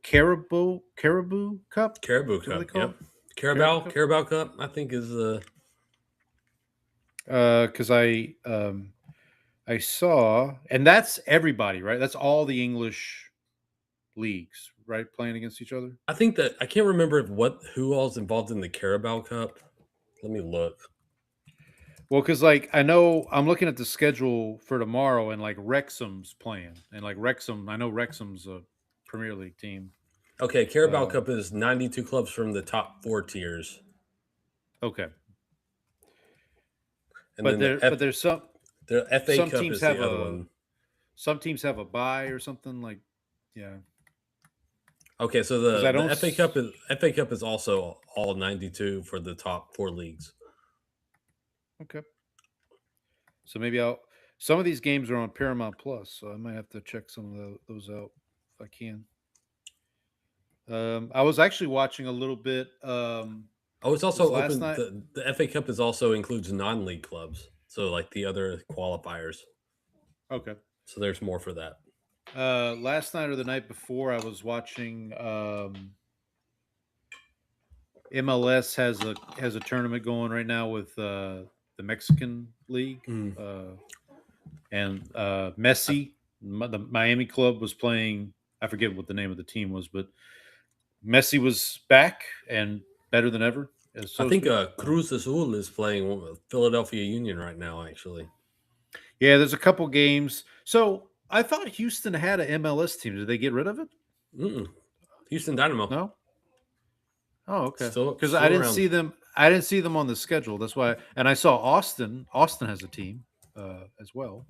Caribou Cup. Caribou Cup. Yep. Carabao Cup. I think is the. Because I saw, and that's everybody, right? That's all the English leagues, right, playing against each other. I think that I can't remember who all's involved in the Carabao Cup. Let me look. Well, because like I know I'm looking at the schedule for tomorrow, and like Wrexham's playing, and like I know Wrexham's a Premier League team. Okay, Carabao Cup is 92 clubs from the top 4 tiers. Okay, And but then there's some FA some Cup teams is have the other one. Some teams have a bye or something like, yeah. Okay, so 'Cause I don't the FA Cup is also all 92 for the top 4 leagues. Okay. So maybe some of these games are on Paramount Plus, so I might have to check some of those out if I can. I was actually watching a little bit. Oh, it's also last open. night? The FA Cup is also includes non-league clubs, so like the other qualifiers. Okay. So there's more for that. Last night or the night before, I was watching. MLS has a tournament going right now with the Mexican League, and Messi, the Miami club, was playing. I forget what the name of the team was, but Messi was back and better than ever. I think Cruz Azul is playing with Philadelphia Union right now, actually. Yeah, there's a couple games. So I thought Houston had an MLS team. Did they get rid of it? Houston Dynamo. No. Oh, okay. Still Because I didn't around. see them. I didn't see them on the schedule. That's why. And I saw Austin. Austin has a team as well.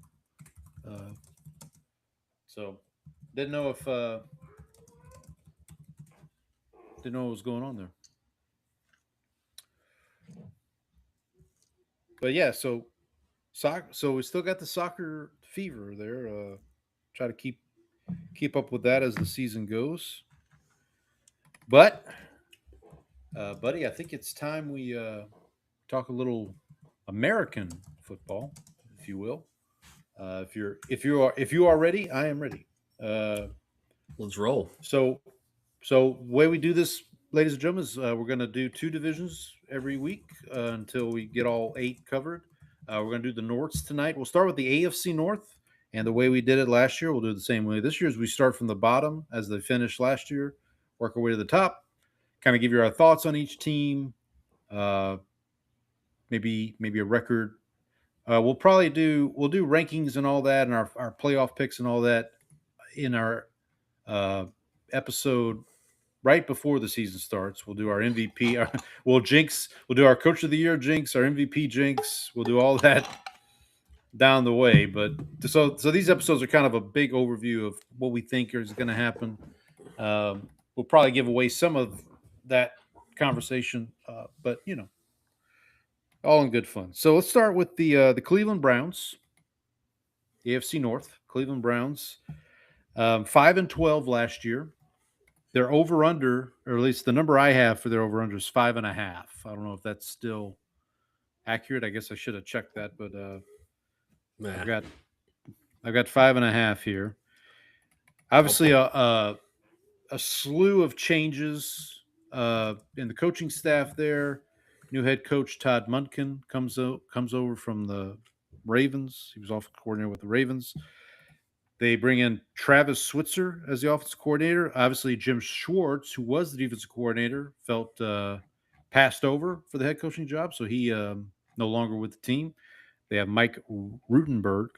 So didn't know if didn't know what was going on there. But yeah, so we still got the soccer fever there. Try to keep up with that as the season goes. But buddy, I think it's time we talk a little American football, if you will. If you are ready, I am ready. Let's roll. So the way we do this, ladies and gentlemen, is we're going to do 2 divisions every week until we get all 8 covered. We're going to do the Norths tonight. We'll start with the AFC North, and the way we did it last year, we'll do it the same way this year. As we start from the bottom as they finished last year, work our way to the top, kind of give you our thoughts on each team, maybe a record. We'll do rankings and all that, and our playoff picks and all that in our episode right before the season starts. We'll do our MVP. We'll do our Coach of the Year jinx, our MVP jinx. We'll do all that down the way. But so these episodes are kind of a big overview of what we think is going to happen. We'll probably give away some of that conversation, but all in good fun. So let's start with the Cleveland Browns, the AFC North. Cleveland Browns, 5-12 last year. Their over under, or at least the number I have for their over under, is 5.5. I don't know if that's still accurate. I guess I should have checked that, but I've got 5.5 here. Obviously, a slew of changes in the coaching staff there. New head coach Todd Monken comes over from the Ravens. He was offensive coordinator with the Ravens. They bring in Travis Switzer as the offensive coordinator. Obviously, Jim Schwartz, who was the defensive coordinator, felt passed over for the head coaching job, so he no longer with the team. They have Mike Rutenberg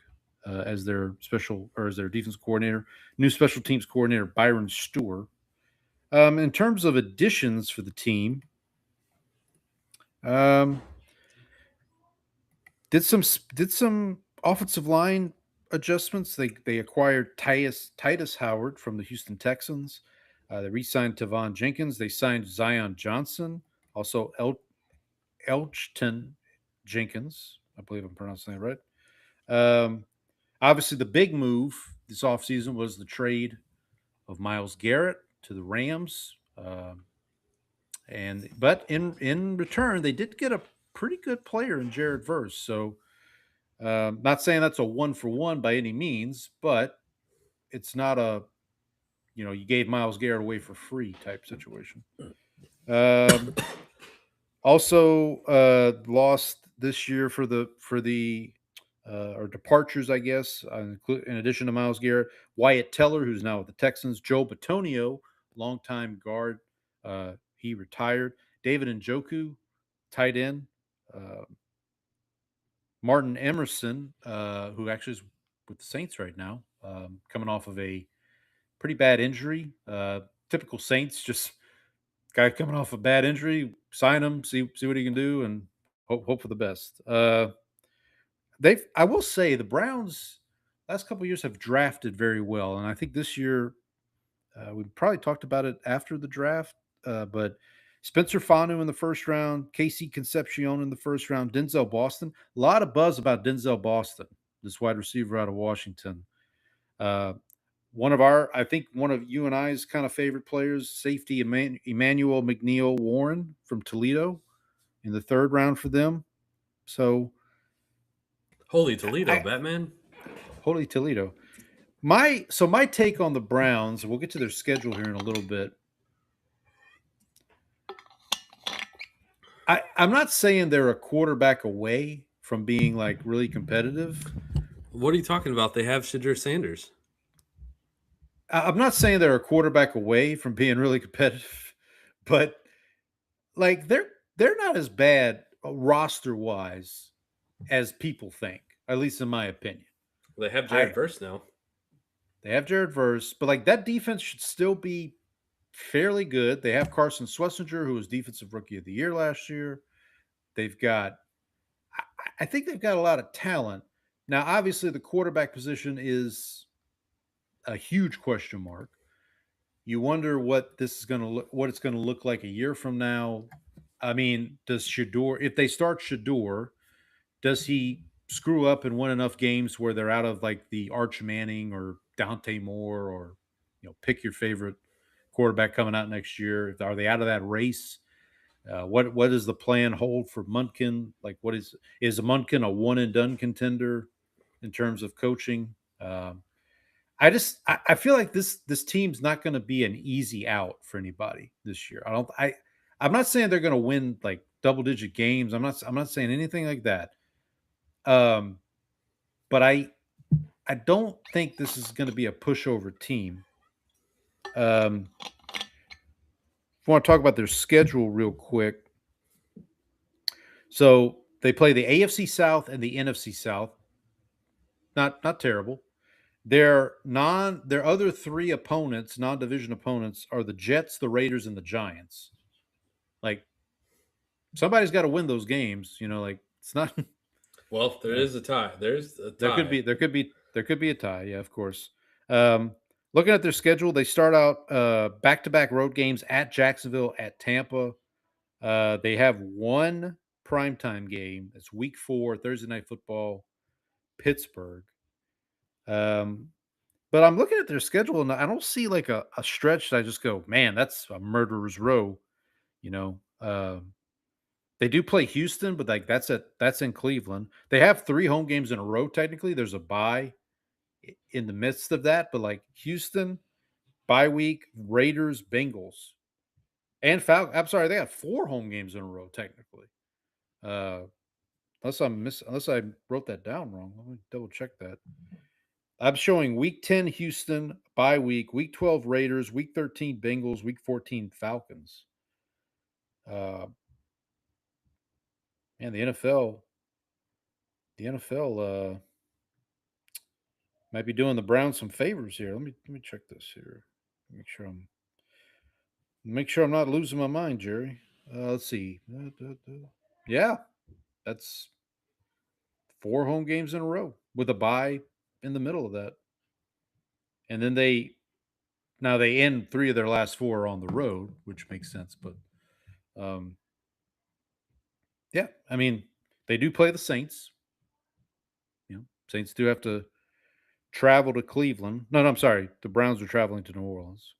as their defensive coordinator. New special teams coordinator Byron Stewart. In terms of additions for the team, did some offensive line adjustments. They acquired Titus Howard from the Houston Texans. They re-signed Tavon Jenkins. They signed Zion Johnson, also Elchton Jenkins. I believe I'm pronouncing that right. Obviously, the big move this offseason was the trade of Myles Garrett to the Rams. But in return, they did get a pretty good player in Jared Verse. So not saying that's a 1-for-1 by any means, but it's not a, you gave Myles Garrett away for free type situation. Also lost this year for the or departures, I guess, in addition to Myles Garrett, Wyatt Teller, who's now with the Texans, Joe Bitonio, longtime guard, he retired. David Njoku, tight end. Martin Emerson, who actually is with the Saints right now, coming off of a pretty bad injury. Typical Saints, just guy coming off a bad injury, sign him, see what he can do, and hope for the best. I will say the Browns last couple of years have drafted very well, and I think this year we probably talked about it after the draft, but Spencer Fanu in the first round, Casey Concepcion in the first round, Denzel Boston. A lot of buzz about Denzel Boston, this wide receiver out of Washington. One of you and I's kind of favorite players, safety Emmanuel McNeil Warren from Toledo in the third round for them. So, holy Toledo, Batman. Holy Toledo. My take on the Browns, we'll get to their schedule here in a little bit. I'm not saying they're a quarterback away from being like really competitive. What are you talking about? They have Shadur Sanders. I'm not saying they're a quarterback away from being really competitive, but like they're not as bad roster wise as people think, at least in my opinion. They have Jared Verse now. They have Jared Verse, but like that defense should still be fairly good. They have Carson Schlesinger, who was Defensive Rookie of the Year last year. I think they've got a lot of talent. Now, obviously, the quarterback position is a huge question mark. You wonder what it's going to look like a year from now. I mean, if they start Shadur, does he screw up and win enough games where they're out of like the Arch Manning or Dante Moore or pick your favorite quarterback coming out next year? Are they out of that race? What does the plan hold for Monken? Like, is Monken a one and done contender in terms of coaching? I feel like this team's not going to be an easy out for anybody this year. I'm not saying they're going to win like double digit games. I'm not saying anything like that. But I don't think this is going to be a pushover team. I want to talk about their schedule real quick. So they play the AFC South and the NFC South. Not terrible. Their other three opponents, non-division opponents, are the Jets, the Raiders, and the Giants. Like somebody's got to win those games, like it's not. Well, there is a tie. There's a tie. There could be a tie. Yeah, of course. Looking at their schedule, they start out back-to-back road games at Jacksonville, at Tampa. They have one primetime game. It's Week 4, Thursday Night Football, Pittsburgh. But I'm looking at their schedule and I don't see like a stretch that I just go, man, that's a murderer's row. They do play Houston, but like that's in Cleveland. They have 3 home games in a row. Technically, there's a bye in the midst of that, but like Houston, bye week, Raiders, Bengals, and Falcons. I'm sorry, they have 4 home games in a row technically. Unless I wrote that down wrong. Let me double check that. I'm showing week 10 Houston, bye week 12 Raiders, week 13 Bengals, week 14 Falcons. Man, the NFL might be doing the Browns some favors here. Let me check this here. Make sure I'm not losing my mind, Jerry. Let's see. Yeah, that's 4 home games in a row with a bye in the middle of that. And then they end 3 of their last 4 on the road, which makes sense. But yeah, I mean, they do play the Saints. Saints do have to travel to Cleveland. No, I'm sorry. The Browns are traveling to New Orleans.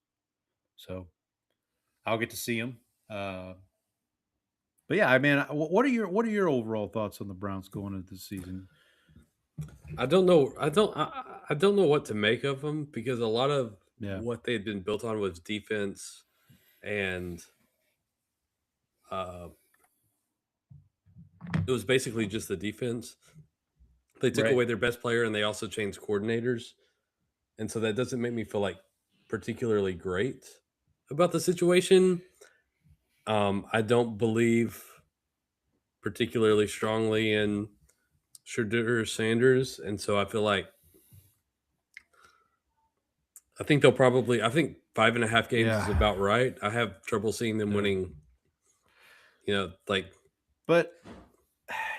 So I'll get to see them. But yeah, I mean, what are your overall thoughts on the Browns going into this season? I don't know. I don't know what to make of them because a lot of what they'd been built on was defense, and it was basically just the defense. They took away their best player, and they also changed coordinators, and so that doesn't make me feel like particularly great about the situation. I don't believe particularly strongly in Shedeur Sanders, and so I feel like I think 5.5 games is about right. I have trouble seeing them winning. But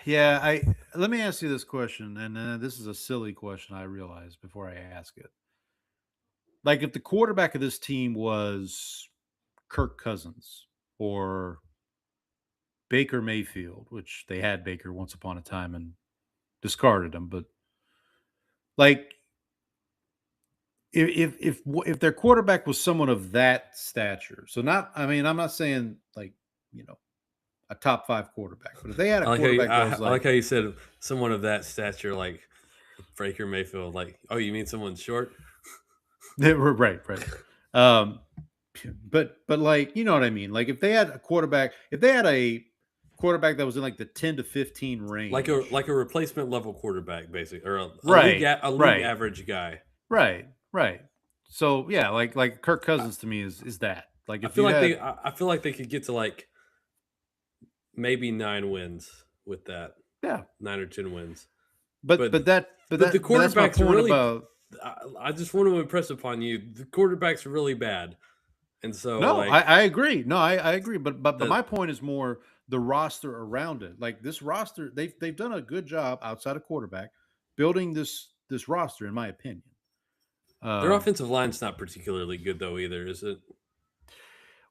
yeah, let me ask you this question, and this is a silly question. I realize before I ask it, like if the quarterback of this team was Kirk Cousins or Baker Mayfield, which they had Baker once upon a time and discarded him, but like if their quarterback was someone of that stature, so I'm not saying like a top 5 quarterback, but if they had a quarterback, I like how you said someone of that stature, like Baker Mayfield. Like, oh, you mean someone short? right. But like, you know what I mean? Like if they had a quarterback that was in like the 10 to 15 range, like a replacement level quarterback, basically, or a league average guy. Right. So yeah, like Kirk Cousins to me is that. Like if I feel like they could get to like maybe 9 wins with that. Yeah, 9 or 10 wins. But the quarterback's really. I just want to impress upon you. The quarterback's really bad, and so I agree. No, I agree. But my point is more the roster around it. Like this roster, they've done a good job outside of quarterback building this roster, in my opinion. Their offensive line's not particularly good though either, is it?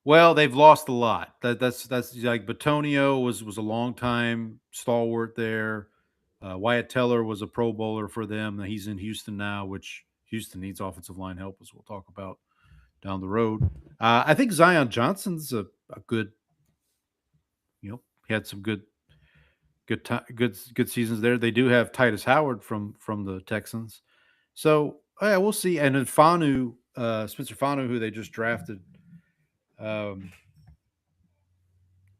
Well, they've lost a lot. That's like Bitonio was a long time stalwart there. Wyatt Teller was a Pro Bowler for them. He's in Houston now, which Houston needs offensive line help, as we'll talk about down the road. I think Zion Johnson's a good. He had some good seasons there. They do have Titus Howard from the Texans, so yeah, we'll see. And then Spencer Fanu, who they just drafted.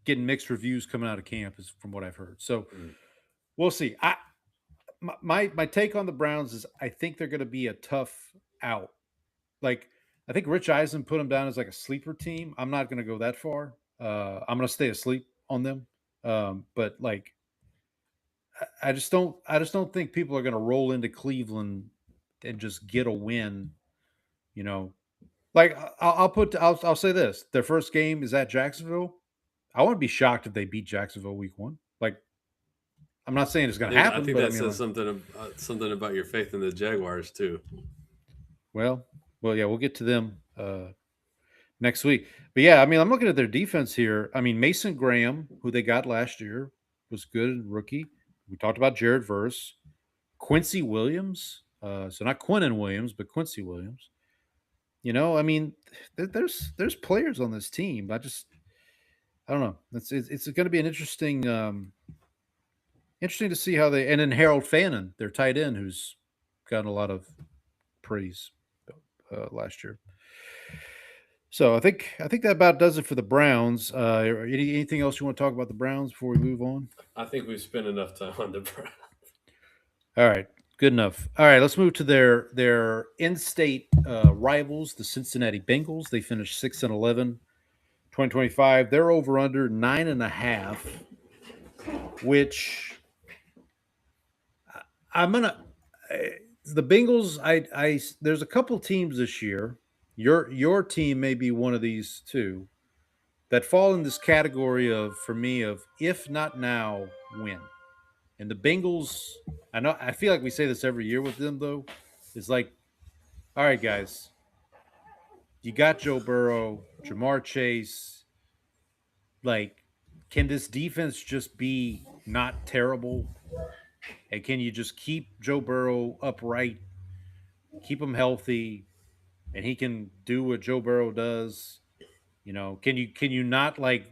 Getting mixed reviews coming out of camp is from what I've heard. So we'll see. My take on the Browns is I think they're going to be a tough out. Like I think Rich Eisen put them down as like a sleeper team. I'm not going to go that far. I'm going to stay asleep on them. But like I just don't think people are going to roll into Cleveland and just get a win. You know, like I'll say this: their first game is at Jacksonville. I wouldn't be shocked if they beat Jacksonville week 1. Like, I'm not saying it's going to I happen, think but that I mean, says something about your faith in the Jaguars too. well, yeah, we'll get to them next week. But yeah, I mean, I'm looking at their defense here. I mean, Mason Graham, who they got last year, was good rookie. We talked about Jared Verse, Quincy Williams. So not Quinnen Williams, but Quincy Williams. You know, I mean, there's players on this team. I don't know. It's going to be an interesting to see how they. And then Harold Fannin, their tight end, who's gotten a lot of praise last year. So I think that about does it for the Browns. Anything else you want to talk about the Browns before we move on? I think we've spent enough time on the Browns. All right, good enough. All right, let's move to their in-state rivals, the Cincinnati Bengals. They finished 6-11, 2025. They're over under 9.5, which I'm gonna. The Bengals. I there's a couple teams this year. Your team may be one of these two that fall in this category of, for me, of if not now, when. And the Bengals, I feel like we say this every year with them though. It's like, all right, guys, you got Joe Burrow, Jamar Chase. Like, can this defense just be not terrible? And can you just keep Joe Burrow upright, keep him healthy, and he can do what Joe Burrow does? You know, can you not like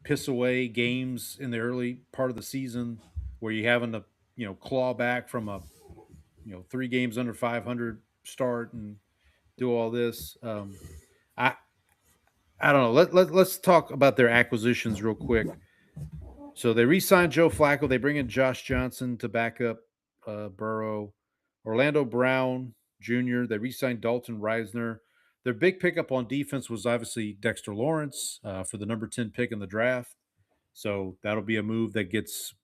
piss away games in the early part of the season where you're having to, claw back from a, 3 games under 500 start and do all this? I don't know. Let's talk about their acquisitions real quick. So they re-signed Joe Flacco. They bring in Josh Johnson to back up Burrow. Orlando Brown Jr. They re-signed Dalton Reisner. Their big pickup on defense was obviously Dexter Lawrence for the number 10 pick in the draft. So that'll be a move that gets,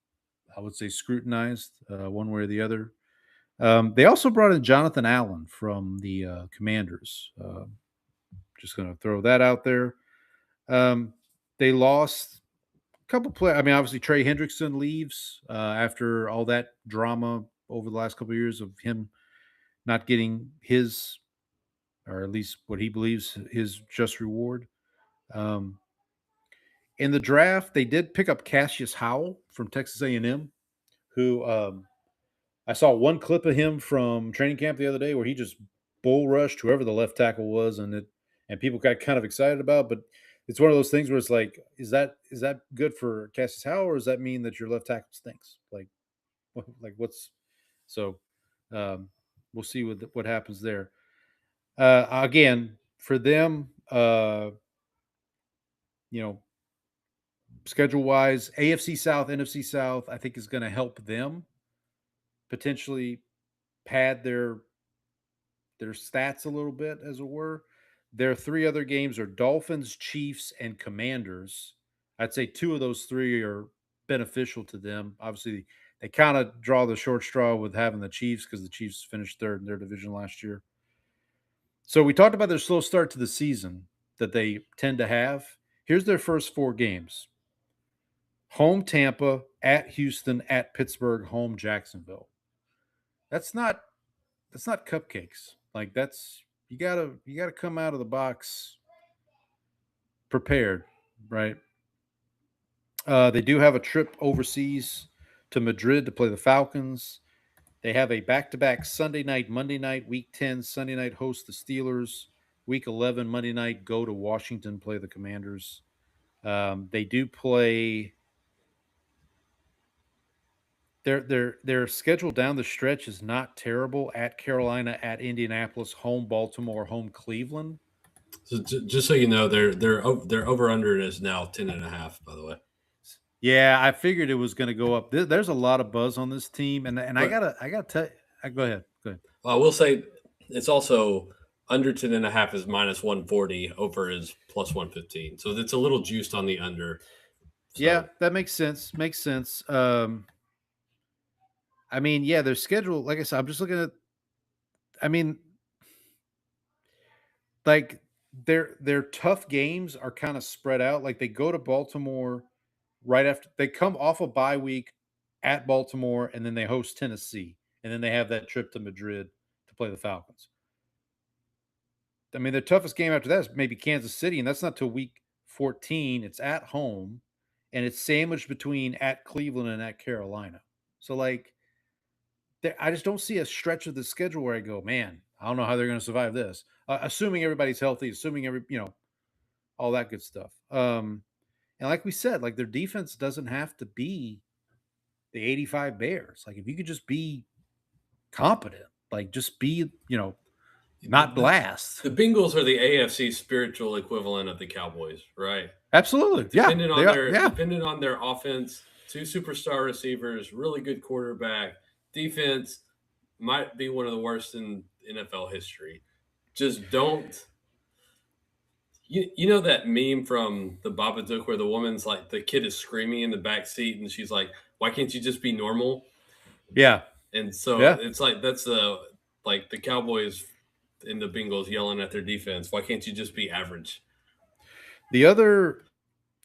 I would say, scrutinized one way or the other. They also brought in Jonathan Allen from the Commanders. Just going to throw that out there. They lost a couple players. I mean, obviously, Trey Hendrickson leaves after all that drama over the last couple of years of him not getting his, or at least what he believes his just reward. In the draft, they did pick up Cassius Howell from Texas A&M, who I saw one clip of him from training camp the other day where he just bull rushed whoever the left tackle was, and people got kind of excited about. But it's one of those things where it's like, is that good for Cassius Howell, or does that mean that your left tackle stinks? What's so? We'll see what happens there. Again, for them, schedule wise, AFC South, NFC South, I think is going to help them potentially pad their stats a little bit, as it were. Their 3 other games are Dolphins, Chiefs, and Commanders. I'd say 2 of those 3 are beneficial to them. Obviously, they kind of draw the short straw with having the Chiefs because the Chiefs finished 3rd in their division last year. So we talked about their slow start to the season that they tend to have. Here's their first 4 games. Home Tampa, at Houston, at Pittsburgh, home Jacksonville. That's not cupcakes. Like, that's you gotta come out of the box prepared, right? They do have a trip overseas to Madrid to play the Falcons. They have a back-to-back Sunday night, Monday night, week 10, Sunday night host the Steelers. Week 11, Monday night, go to Washington, play the Commanders. They do play. Their schedule down the stretch is not terrible. At Carolina, at Indianapolis, home Baltimore, home Cleveland. So just so you know, their over under is now 10.5. By the way. Yeah, I figured it was going to go up. There's a lot of buzz on this team, and I gotta tell you. Go ahead. I will say it's also under 10.5 is minus 140. Over is plus 115. So it's a little juiced on the under. So. Yeah, that makes sense. I mean, yeah, their schedule, like I said, I'm just looking at I mean, like their tough games are kind of spread out. Like they go to Baltimore right after they come off a bye week at Baltimore, and then they host Tennessee, and then they have that trip to Madrid to play the Falcons. I mean, their toughest game after that is maybe Kansas City, and that's not till week 14. It's at home, and it's sandwiched between at Cleveland and at Carolina. So, like, I just don't see a stretch of the schedule where I go, man, I don't know how they're going to survive this. Assuming everybody's healthy, assuming all that good stuff. And like we said, like their defense doesn't have to be the 85 Bears. Like if you could just be competent, like just be, not blast. The Bengals are the AFC spiritual equivalent of the Cowboys, right? Absolutely. Depending on Yeah. depending on their offense, 2 superstar receivers, really good quarterback, defense might be one of the worst in NFL history. Just don't. You know that meme from the Babadook where the woman's like the kid is screaming in the back seat and she's like, "Why can't you just be normal?" Yeah. And so Yeah. it's like that's the Cowboys and the Bengals yelling at their defense. Why can't you just be average? The other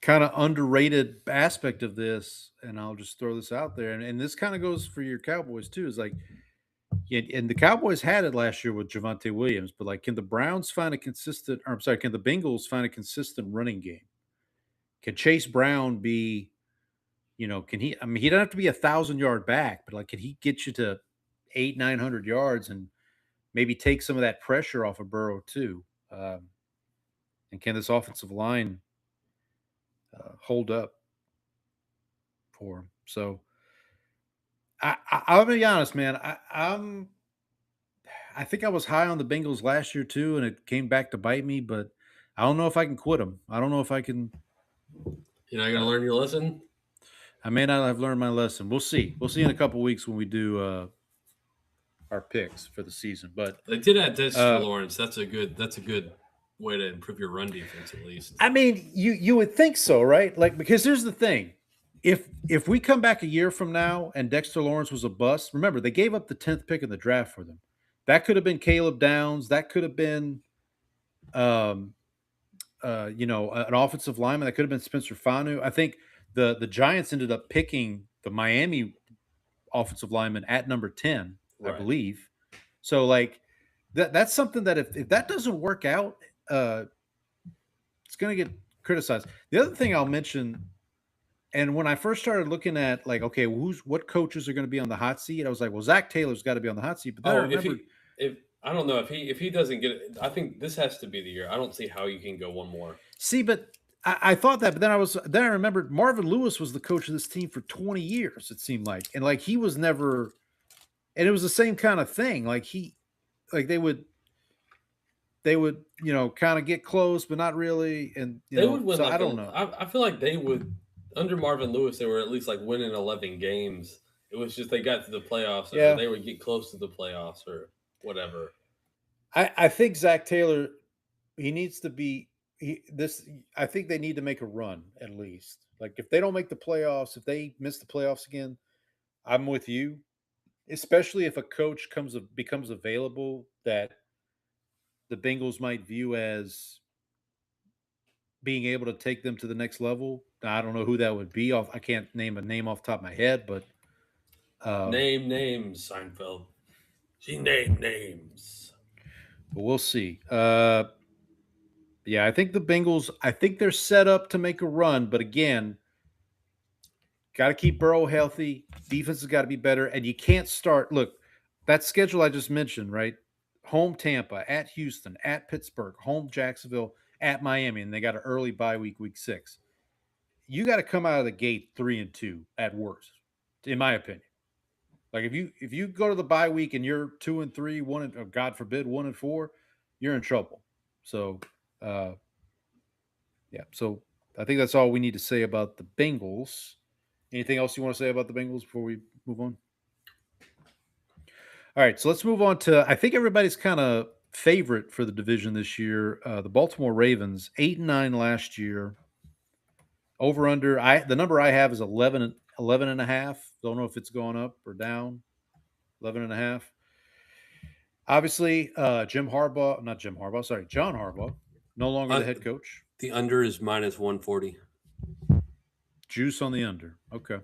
kind of underrated aspect of this, and I'll just throw this out there, and this kind of goes for your Cowboys too, is like, and the Cowboys had it last year with Javonte Williams, but like, can the Browns find a consistent, or I'm sorry, can the Bengals find a consistent running game? Can Chase Brown be, can he, I mean, he doesn't have to be 1,000-yard back, but like, can he get you to 800-900 yards and maybe take some of that pressure off of Burrow too? And can this offensive line hold up for him? So I'll be honest, man. I think I was high on the Bengals last year too, and it came back to bite me. But I don't know if I can quit them. I don't know if I can. You're not going to learn your lesson? I may not have learned my lesson. We'll see. We'll see in a couple weeks when we do our picks for the season. But they did add Dexter Lawrence. That's a good way to improve your run defense at least. I mean, you would think so, right? Like, because here's the thing. If we come back a year from now and Dexter Lawrence was a bust, remember they gave up the 10th pick in the draft for them. That could have been Caleb Downs. That could have been, an offensive lineman. That could have been Spencer Fanu. I think the Giants ended up picking the Miami offensive lineman at number 10, right. I believe. So like that's something that if that doesn't work out, it's going to get criticized. The other thing I'll mention, and when I first started looking at like, okay, what coaches are going to be on the hot seat, I was like, well, Zach Taylor's got to be on the hot seat. But then I don't know if he doesn't get it, I think this has to be the year. I don't see how you can go one more. See, but I thought that, but then I remembered Marvin Lewis was the coach of this team for 20 years. It seemed like, and like he was never, and it was the same kind of thing. Like they would, kind of get close, but not really. And they would win. So I don't know. I feel like they would under Marvin Lewis. They were at least like winning 11 games. It was just they got to the playoffs, or they would get close to the playoffs, or whatever. I think Zach Taylor, he needs to be. I think they need to make a run at least. Like if they don't make the playoffs, if they miss the playoffs again, I'm with you. Especially if a coach becomes available that the Bengals might view as being able to take them to the next level. I don't know who that would be. I can't name a name off the top of my head, but name names, Seinfeld. She named names. But we'll see. Yeah, I think the Bengals, they're set up to make a run, but again, got to keep Burrow healthy. Defense has got to be better, and you can't start. Look, that schedule I just mentioned, right? Home Tampa, at Houston, at Pittsburgh, home Jacksonville, at Miami, and they got an early bye week, week 6. You got to come out of the gate 3-2 at worst, in my opinion. Like if you go to the bye week and you're 2-3, God forbid 1-4, you're in trouble. So, So I think that's all we need to say about the Bengals. Anything else you want to say about the Bengals before we move on? All right, so let's move on to, I think everybody's kind of favorite for the division this year, the Baltimore Ravens, 8-9 last year. Over under, the number I have is 11 and a half. Don't know if it's going up or down. 11 and a half. Obviously, John Harbaugh, no longer the head coach. The under is minus 140. Juice on the under. Okay.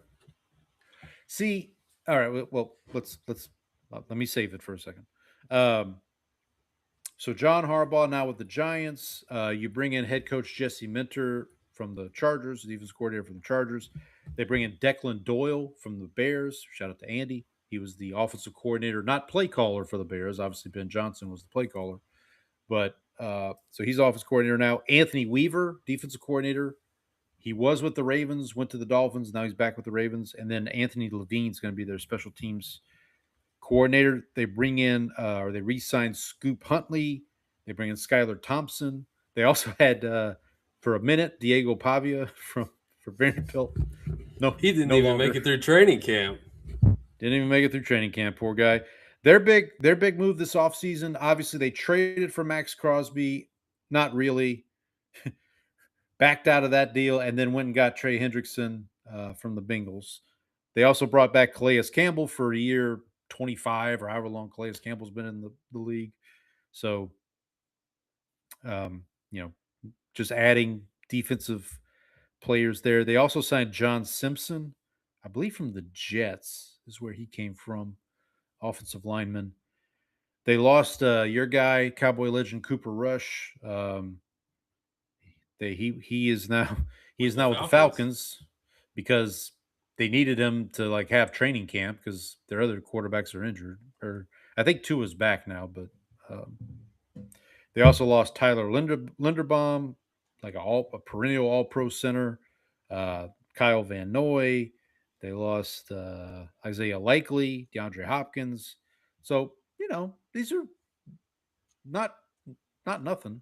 See, all right. Well, let's let me save it for a second. So John Harbaugh now with the Giants. You bring in head coach Jesse Minter from the Chargers, the defense coordinator from the Chargers. They bring in Declan Doyle from the Bears. Shout out to Andy. He was the offensive coordinator, not play caller for the Bears. Obviously, Ben Johnson was the play caller. But so he's offensive coordinator now. Anthony Weaver, defensive coordinator. He was with the Ravens, went to the Dolphins. Now he's back with the Ravens. And then Anthony Levine's going to be their special teams coordinator. They bring in or they re-sign Scoop Huntley. They bring in Skylar Thompson. They also had for a minute Diego Pavia for Vanderbilt. No, He didn't no even longer. make it through training camp. Didn't even make it through training camp. Poor guy. Their big move this offseason, obviously they traded for Max Crosby. Not really. Backed out of that deal and then went and got Trey Hendrickson from the Bengals. They also brought back Calais Campbell for a year 25 or however long Calais Campbell's been in the league. So, just adding defensive players there. They also signed John Simpson, I believe from the Jets is where he came from, offensive lineman. They lost your guy, Cowboy legend Cooper Rush. He is now with the Falcons because they needed him to like have training camp because their other quarterbacks are injured. Or I think Tua's back now, but they also lost Tyler Linderbaum, like a perennial All-Pro center. Kyle Van Noy. They lost Isaiah Likely, DeAndre Hopkins. So these are not nothing.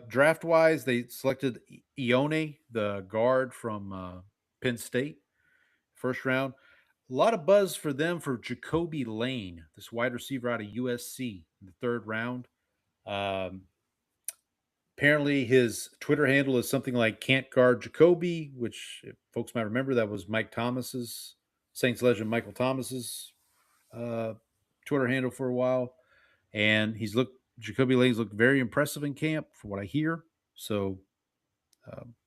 Draft wise, they selected Ione, the guard from Penn State, first round. A lot of buzz for them for Jacoby Lane, this wide receiver out of USC in the third round. Apparently, his Twitter handle is something like "Can't Guard Jacoby," which if folks might remember that was Mike Thomas's Saints legend Michael Thomas's Twitter handle for a while, and Jacoby Lane's looked very impressive in camp, from what I hear. So,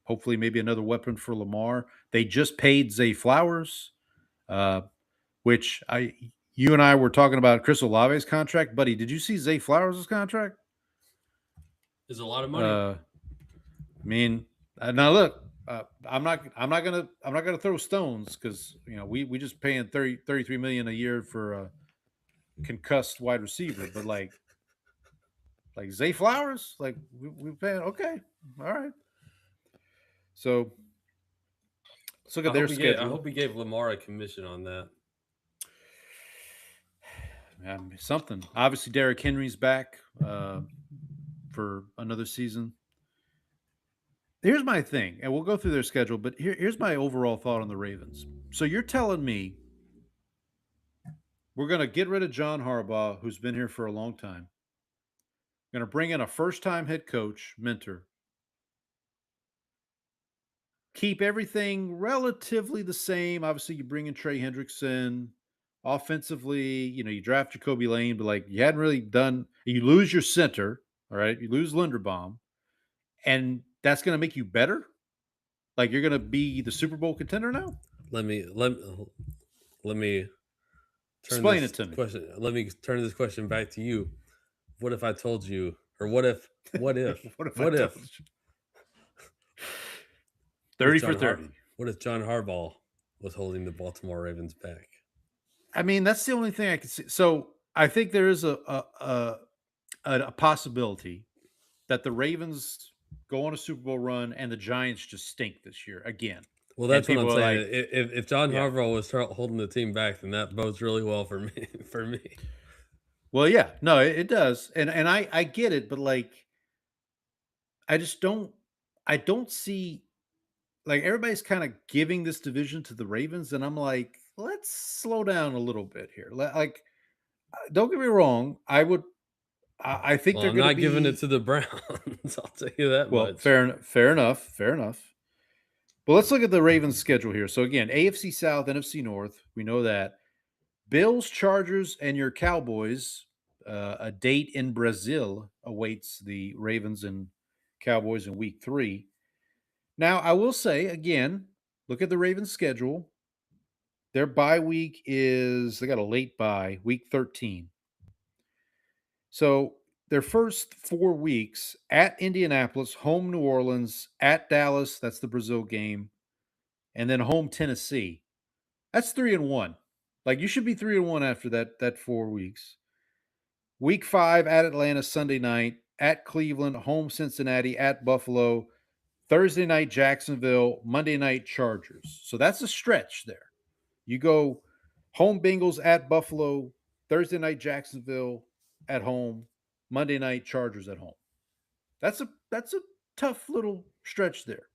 hopefully, maybe another weapon for Lamar. They just paid Zay Flowers, which you and I were talking about Chris Olave's contract, buddy. Did you see Zay Flowers' contract? Is a lot of money. Now look, I'm not gonna throw stones because we just paying 33 million a year for a concussed wide receiver, but like Zay Flowers, like we're paying okay, all right. So let's look at their schedule. I hope he gave Lamar a commission on that. Something. Obviously, Derrick Henry's back for another season. Here's my thing, and we'll go through their schedule, but here's my overall thought on the Ravens. So you're telling me we're going to get rid of John Harbaugh, who's been here for a long time. Going to bring in a first-time head coach, Minter. Keep everything relatively the same. Obviously, you bring in Trey Hendrickson. Offensively, you draft Jacoby Lane, but like you hadn't really done. You lose your center, all right? You lose Linderbaum, and that's going to make you better. Like you're going to be the Super Bowl contender now. Let me explain it to me. Let me turn this question back to you. What if I told you, or what if 30 for 30. What if John Harbaugh was holding the Baltimore Ravens back? I mean, that's the only thing I can see. So I think there is a possibility that the Ravens go on a Super Bowl run and the Giants just stink this year again. Well, that's what I'm saying. If John Harbaugh was holding the team back, then that bodes really well for me. Well, yeah, no, it does, and I get it, but like, I don't see, like everybody's kind of giving this division to the Ravens, and I'm like, let's slow down a little bit here. Like, don't get me wrong, I think they're going to be. I'm not giving it to the Browns. I'll tell you that much. Fair enough. But let's look at the Ravens' schedule here. So again, AFC South, NFC North, we know that. Bills, Chargers, and your Cowboys A date in Brazil awaits the Ravens and Cowboys in week 3. Now, I will say again, look at the Ravens schedule. Their bye week they got a late bye, week 13. So their first 4 weeks at Indianapolis, home New Orleans, at Dallas, that's the Brazil game, and then home Tennessee. That's 3-1. Like you should be 3-1 after that 4 weeks. Week 5 at Atlanta Sunday night, at Cleveland, home Cincinnati, at Buffalo, Thursday night Jacksonville, Monday night Chargers. So that's a stretch there. You go home Bengals at Buffalo, Thursday night Jacksonville at home, Monday night Chargers at home. That's a tough little stretch there.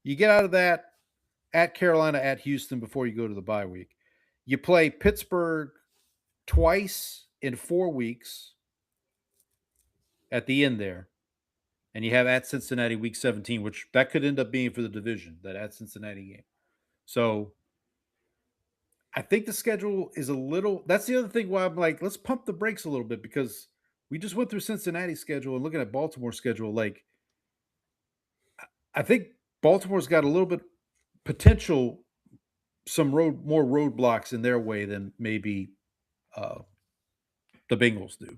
You get out of that at Carolina, at Houston before you go to the bye week. You play Pittsburgh twice in 4 weeks at the end there. And you have at Cincinnati week 17, which that could end up being for the division, that at Cincinnati game. So I think the schedule is a little – that's the other thing why I'm like, let's pump the brakes a little bit because we just went through Cincinnati's schedule and looking at Baltimore's schedule. Like, I think Baltimore's got a little bit potential, more roadblocks in their way than maybe the Bengals do.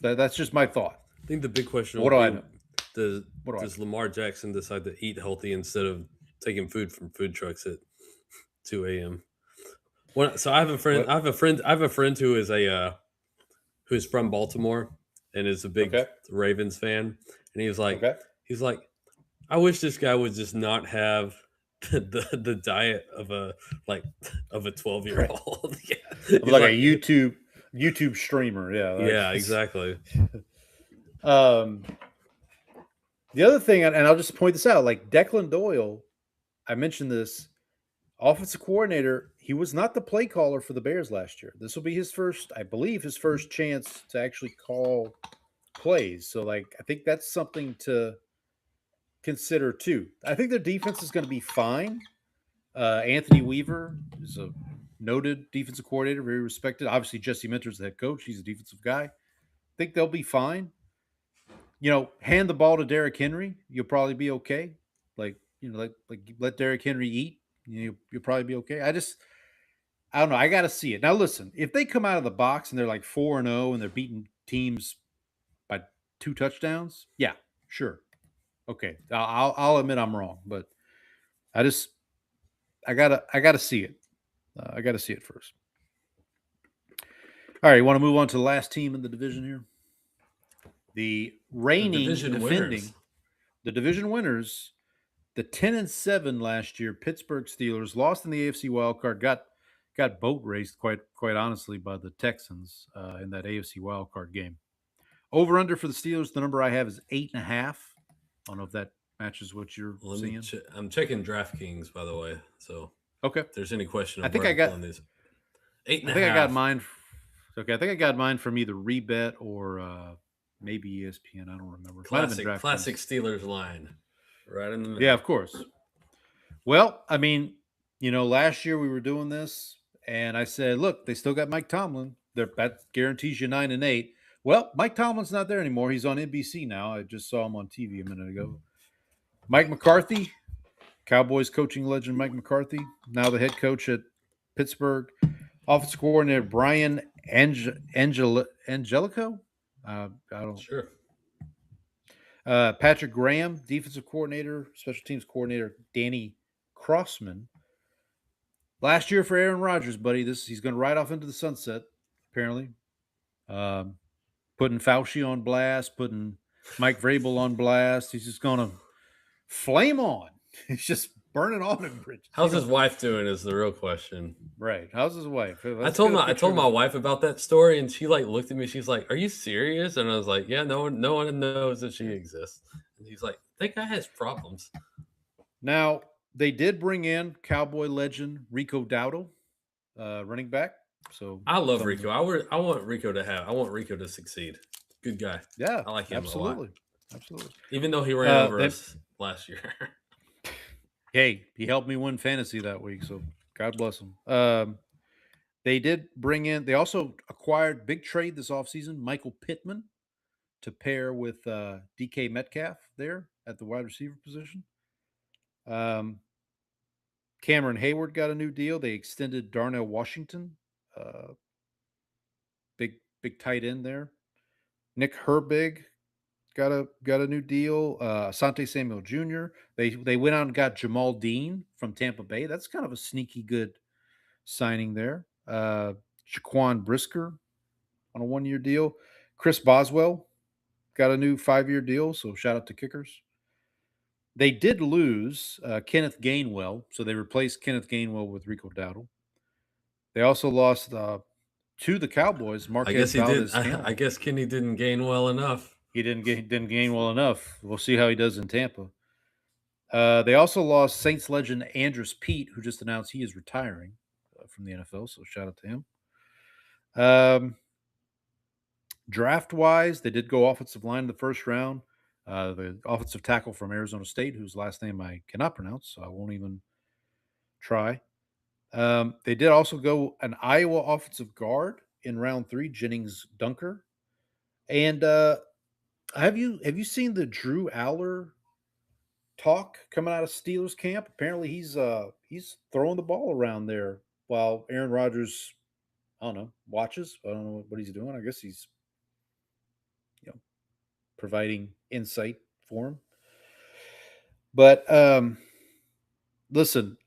That's just my thought. I think the big question What do I know? Does Lamar Jackson decide to eat healthy instead of taking food from food trucks at 2 a.m.? So I have a friend. I have a friend who is who's from Baltimore and is a big Ravens fan. And he was like, I wish this guy would just not have the diet of a 12-year-old. Yeah. Like a YouTube streamer. Yeah. Yeah, exactly. The other thing, and I'll just point this out, like Declan Doyle, I mentioned this, offensive coordinator, he was not the play caller for the Bears last year. This will be his first chance to actually call plays. So, like, I think that's something to consider too. I think their defense is going to be fine. Anthony Weaver is a noted defensive coordinator, very respected. Obviously, Jesse Minter's the head coach. He's a defensive guy. I think they'll be fine. Hand the ball to Derrick Henry. You'll probably be okay. Like let Derrick Henry eat. You'll probably be okay. I don't know. I got to see it. Now, listen, if they come out of the box and they're like 4-0 and they're beating teams by 2 touchdowns, yeah, sure. Okay. I'll admit I'm wrong, but I gotta see it. I got to see it first. All right. You want to move on to the last team in the division here? The reigning the division winners, the 10-7 last year Pittsburgh Steelers lost in the AFC wildcard, got boat raced quite honestly by the Texans in that AFC wildcard game. Over under for the Steelers, the number I have is 8.5. I don't know if that matches what you're seeing. I'm checking DraftKings, by the way. So if there's any question, I think I got on these 8.5. I think I got mine. Okay, I think I got mine from either Rebet or maybe ESPN. I don't remember. Classic Steelers line, right in the middle. Yeah, of course. Well, I mean, last year we were doing this, and I said, look, they still got Mike Tomlin. That guarantees you 9-8. Well, Mike Tomlin's not there anymore. He's on NBC now. I just saw him on TV a minute ago. Mike McCarthy, Cowboys coaching legend Mike McCarthy, now the head coach at Pittsburgh. Offensive coordinator Brian Angelico. I don't. Sure. Patrick Graham, defensive coordinator, special teams coordinator Danny Crossman. Last year for Aaron Rodgers, buddy. He's going to ride off into the sunset, apparently. Putting Fauci on blast, putting Mike Vrabel on blast. He's just going to flame on. He's just burning on him. How's his wife doing is the real question. Right. How's his wife? I told my wife about that story, and she looked at me. She's like, "Are you serious?" And I was like, "Yeah, no one knows that she exists." And he's like, "That guy has problems." Now they did bring in Cowboy legend Rico Dowdle, running back. So I love Rico. I want Rico to succeed. Good guy. Yeah, I like him absolutely. a lot. Absolutely. Even though he ran over us last year. Hey, he helped me win fantasy that week, so God bless him. They did bring in. They also acquired big trade this offseason, Michael Pittman, to pair with DK Metcalf there at the wide receiver position. Cameron Hayward got a new deal. They extended Darnell Washington, big tight end there. Nick Herbig got a new deal. Asante Samuel Jr. They went out and got Jamal Dean from Tampa Bay. That's kind of a sneaky good signing there. Jaquan Brisker on a 1-year deal. Chris Boswell got a new 5-year deal. So shout out to kickers. They did lose Kenneth Gainwell, so they replaced Kenneth Gainwell with Rico Dowdle. They also lost to the Cowboys. I guess he did. I guess Kenny didn't gain well enough. He didn't gain well enough. We'll see how he does in Tampa. They also lost Saints legend Andrus Peat, who just announced he is retiring from the NFL. So shout out to him. Draft wise, they did go offensive line in the first round. The offensive tackle from Arizona State, whose last name I cannot pronounce, so I won't even try. They did also go an Iowa offensive guard in round 3, Jennings Dunker. And have you seen the Drew Aller talk coming out of Steelers camp? Apparently he's throwing the ball around there while Aaron Rodgers, I don't know, watches. I don't know what he's doing. I guess he's providing insight for him. But listen,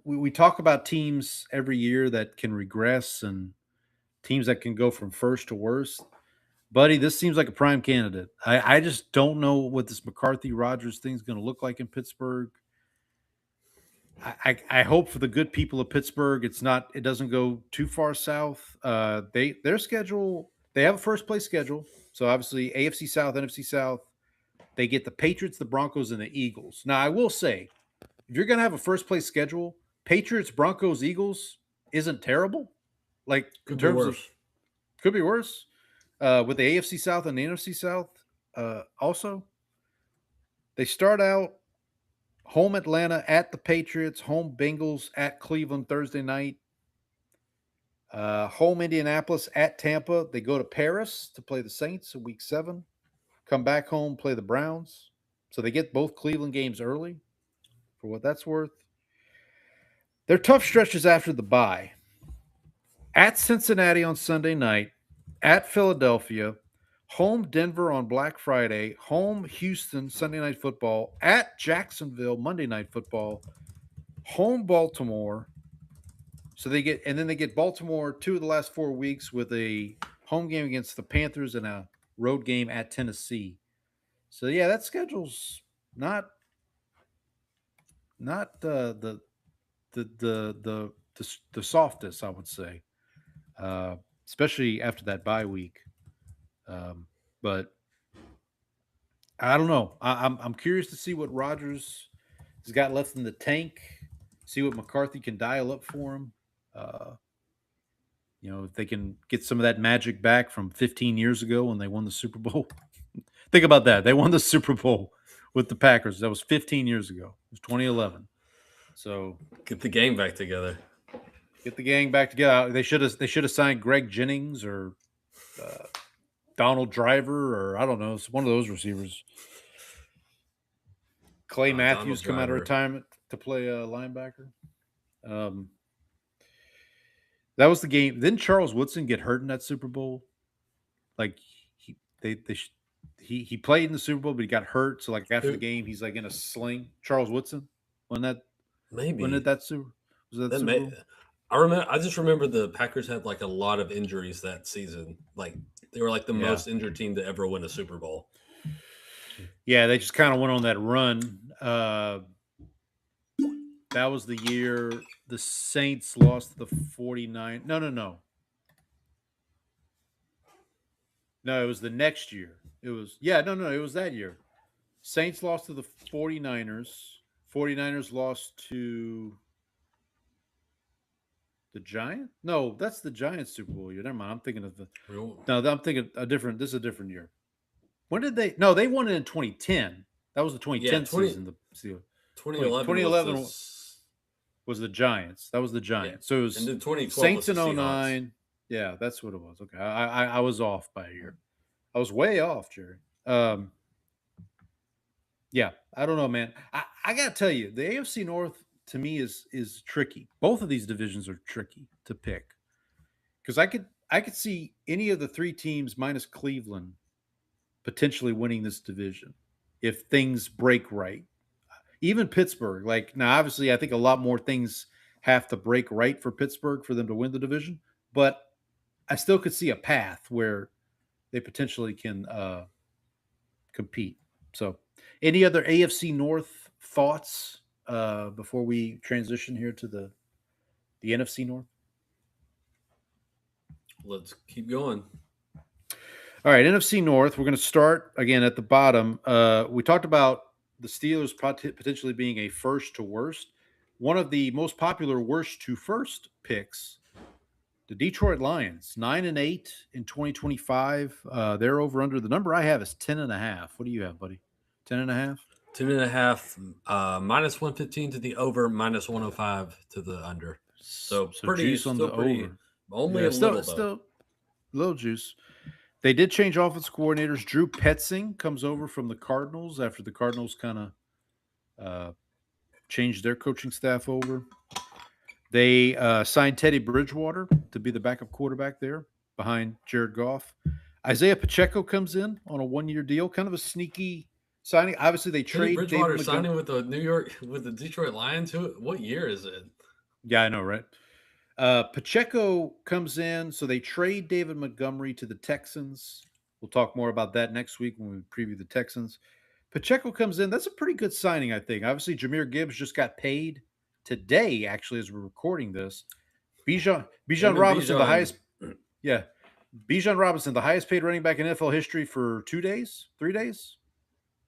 we talk about teams every year that can regress and teams that can go from first to worst. Buddy, this seems like a prime candidate. I just don't know what this McCarthy-Rodgers thing is going to look like in Pittsburgh. I hope for the good people of Pittsburgh it doesn't go too far south. Their schedule, they have a first place schedule. So obviously AFC South, NFC South, they get the Patriots, the Broncos, and the Eagles. Now I will say, if you're going to have a first place schedule, Patriots, Broncos, Eagles isn't terrible. Like could be worse. Could be worse. With the AFC South and the NFC South, also, they start out home Atlanta, at the Patriots, home Bengals, at Cleveland Thursday night, home Indianapolis, at Tampa. They go to Paris to play the Saints in week 7, come back home, play the Browns. So they get both Cleveland games early, for what that's worth. They're tough stretches after the bye. At Cincinnati on Sunday night, at Philadelphia, home Denver on Black Friday, home Houston Sunday Night Football, at Jacksonville Monday Night Football, home Baltimore. So they get Baltimore 2 of the last 4 weeks with a home game against the Panthers and a road game at Tennessee. So yeah, that schedule's not the softest, I would say, especially after that bye week. But I don't know. I'm curious to see what Rodgers has got left in the tank. See what McCarthy can dial up for him. If they can get some of that magic back from 15 years ago when they won the Super Bowl. Think about that. They won the Super Bowl with the Packers. That was 15 years ago. It was 2011. So get the gang back together. Get the gang back together. They should have signed Greg Jennings or Donald Driver, or I don't know, it's one of those receivers. Clay Matthews come out of retirement to play linebacker. That was the game. Didn't Charles Woodson get hurt in that Super Bowl? Like he played in the Super Bowl, but he got hurt. So like after the game, he's like in a sling. Charles Woodson when that maybe when did that Super was that Super Bowl? I just remember the Packers had like a lot of injuries that season. Like they were like the most injured team to ever win a Super Bowl. Yeah, they just kind of went on that run. That was the year the Saints lost to the 49. No. No, it was the next year. It was it was that year. Saints lost to the 49ers. 49ers lost to the Giants? No, that's the Giants Super Bowl year. Never mind. I'm thinking of I'm thinking this is a different year. When did they? No, they won it in 2010. That was the 2010 season. The 2011. was the Giants. That was the Giants. So it was And then 2012 Saints was in the Seahawks. 09. Yeah, that's what it was. Okay. I was off by a year. I was way off, Jerry. Yeah, I don't know, man. I gotta tell you, the AFC North to me is tricky. Both of these divisions are tricky to pick. Because I could see any of the three teams minus Cleveland potentially winning this division if things break right. Even Pittsburgh, like now, obviously, I think a lot more things have to break right for Pittsburgh for them to win the division, but I still could see a path where they potentially can compete. So, any other AFC North thoughts before we transition here to the NFC North? Let's keep going. All right, NFC North. We're going to start again at the bottom. We talked about the Steelers potentially being a first to worst. One of the most popular worst to first picks, the Detroit Lions, 9-8 in 2025. They're over under. The number I have is 10.5. What do you have, buddy? 10.5? 10.5, minus 115 to the over, minus 105 to the under. So pretty juice on the over. Only Yeah, a little, though. still little juice. They did change offense coordinators. Drew Petzing comes over from the Cardinals after the Cardinals kind of changed their coaching staff over. They signed Teddy Bridgewater to be the backup quarterback there behind Jared Goff. Isaiah Pacheco comes in on a one-year deal, kind of a sneaky signing. Obviously, they Teddy trade Bridgewater David signing with the Detroit Lions. What year is it? Yeah, I know, right? Pacheco comes in, so they trade David Montgomery to the Texans. We'll talk more about that next week when we preview the Texans. Pacheco comes in. That's a pretty good signing, I think. Obviously, Jahmyr Gibbs just got paid today, actually, as we're recording this. Bijan Robinson, the highest. Yeah. Bijan Robinson, the highest paid running back in NFL history for 3 days,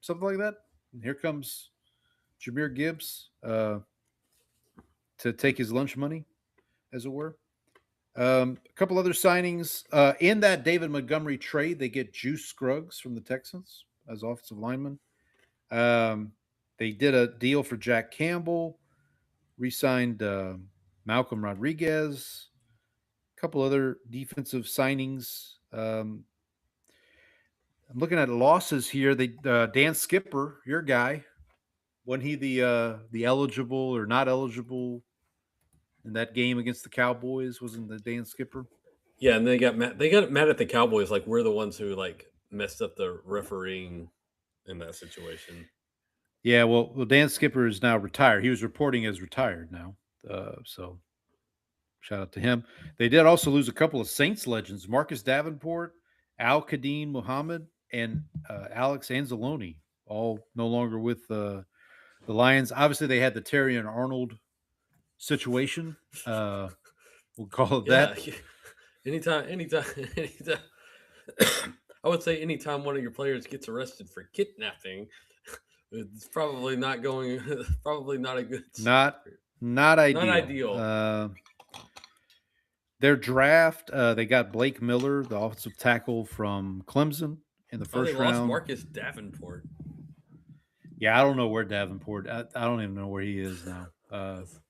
something like that. And here comes Jahmyr Gibbs to take his lunch money, as it were. A couple other signings. In that David Montgomery trade, they get Juice Scruggs from the Texans as offensive lineman. They did a deal for Jack Campbell, re-signed Malcolm Rodriguez, a couple other defensive signings. I'm looking at losses here. They Dan Skipper, your guy, wasn't he the eligible or not eligible in that game against the Cowboys? Wasn't the Dan Skipper? Yeah, and they got mad at the Cowboys. Like, we're the ones who messed up the refereeing in that situation. Yeah, well, Dan Skipper is now retired. He was reporting as retired now. So shout out to him. They did also lose a couple of Saints legends, Marcus Davenport, Al-Qadim Muhammad, and Alex Anzalone, all no longer with the Lions. Obviously, they had the Terry and Arnold situation. We'll call it that. Anytime. I would say anytime one of your players gets arrested for kidnapping, it's probably not a good. Not ideal. Not ideal. Their draft, they got Blake Miller, the offensive tackle from Clemson, in the first round. Lost Marcus Davenport. Yeah, I don't know where Davenport. I don't even know where he is now.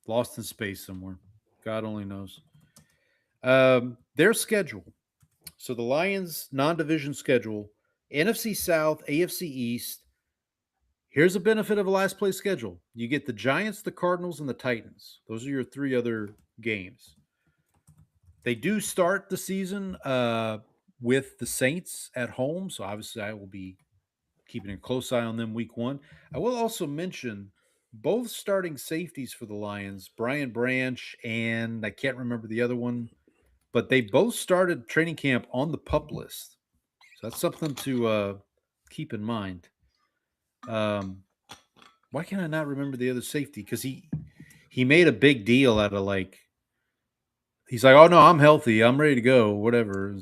Lost in space somewhere. God only knows. Their schedule. So the Lions' non-division schedule: NFC South, AFC East. Here's a benefit of a last place schedule. You get the Giants, the Cardinals, and the Titans. Those are your three other games. They do start the season with the Saints at home. So obviously I will be keeping a close eye on them week one. I will also mention both starting safeties for the Lions, Brian Branch and I can't remember the other one, but they both started training camp on the PUP list. So that's something to keep in mind. Why can I not remember the other safety? Because he made a big deal out of he's like, oh no, I'm healthy, I'm ready to go, whatever.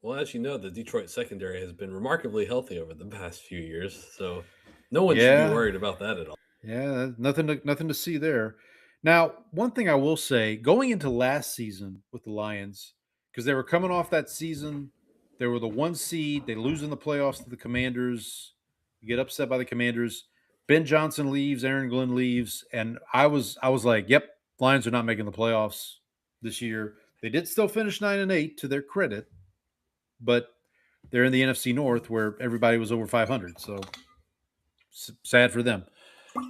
Well, as you know, the Detroit secondary has been remarkably healthy over the past few years, so no one should be worried about that at all. Yeah, nothing to see there. Now, one thing I will say, going into last season with the Lions, because they were coming off that season, they were the 1 seed, they lose in the playoffs to the Commanders. You get upset by the Commanders. Ben Johnson leaves, Aaron Glenn leaves, and I was like, yep, Lions are not making the playoffs this year. They did still finish 9-8 to their credit, but they're in the NFC North where everybody was over 500. So sad for them.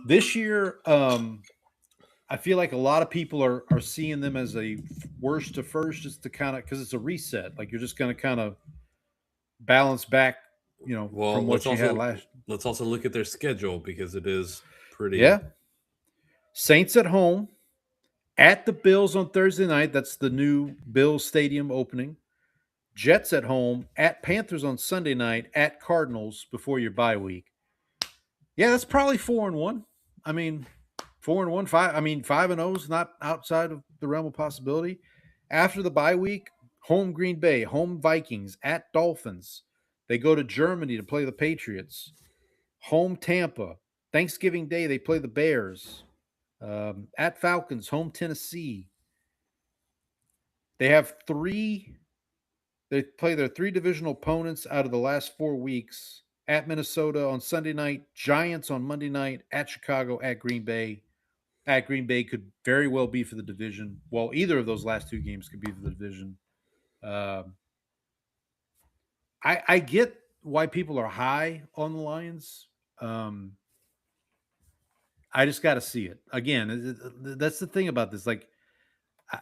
This year, I feel like a lot of people are seeing them as a worst to first, just to kind of, because it's a reset. Like you're just going to kind of balance back, Well, from what you had last. Let's also look at their schedule because it is pretty. Yeah. Saints at home, at the Bills on Thursday night. That's the new Bills Stadium opening. Jets at home, at Panthers on Sunday night, at Cardinals before your bye week. Yeah, that's probably 4-1. I mean, 4-1, 5-0 is not outside of the realm of possibility. After the bye week, home Green Bay, home Vikings, at Dolphins. They go to Germany to play the Patriots. Home Tampa. Thanksgiving Day, they play the Bears. At Falcons, home Tennessee. They play their 3 divisional opponents out of the last 4 weeks. At Minnesota on Sunday night, Giants on Monday night, at Chicago, at Green Bay. At Green Bay could very well be for the division. Well, either of those last 2 games could be for the division. I get why people are high on the Lions. I just got to see it again. That's the thing about this. Like,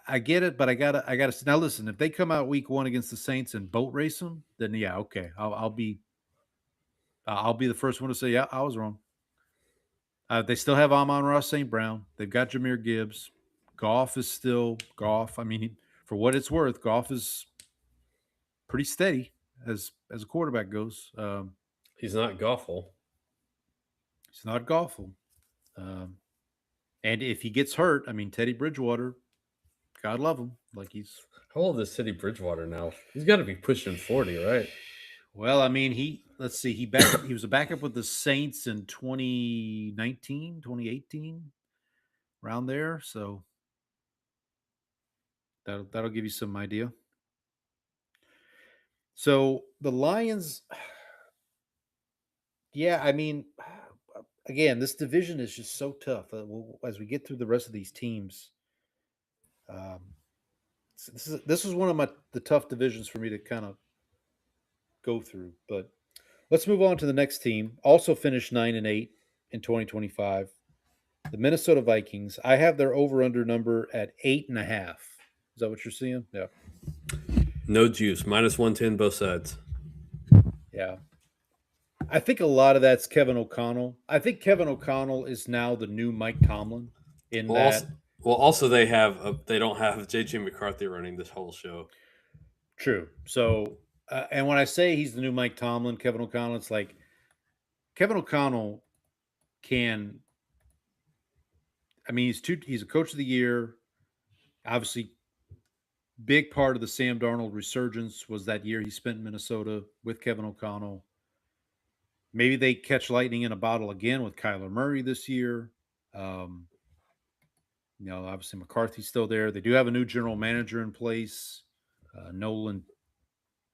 I get it, but I gotta now listen. If they come out week 1 against the Saints and boat race them, then yeah, okay, I'll be the first one to say, yeah, I was wrong. They still have Amon-Ra St. Brown. They've got Jahmyr Gibbs. Goff is still Goff. I mean, for what it's worth, Goff is pretty steady as a quarterback goes. He's not Goffle. He's not Goffle. And if he gets hurt, I mean, Teddy Bridgewater, God love him. Like how old is Teddy Bridgewater now? He's got to be pushing 40, right? Well, I mean, he was a backup with the Saints in 2019, 2018, around there. So that'll give you some idea. So the Lions, yeah, I mean, again, this division is just so tough. As we get through the rest of these teams, this is one of the tough divisions for me to kind of go through. But let's move on to the next team. Also finished 9-8 in 2025. The Minnesota Vikings. I have their over/under number at 8.5. Is that what you're seeing? Yeah. No juice. -110 both sides. Yeah. I think a lot of that's Kevin O'Connell. I think Kevin O'Connell is now the new Mike Tomlin in that. Also they don't have J.J. McCarthy running this whole show. True. So, and when I say he's the new Mike Tomlin, Kevin O'Connell, it's like Kevin O'Connell can. I mean, he's a coach of the year. Obviously, big part of the Sam Darnold resurgence was that year he spent in Minnesota with Kevin O'Connell. Maybe they catch lightning in a bottle again with Kyler Murray this year. Obviously McCarthy's still there. They do have a new general manager in place, Nolan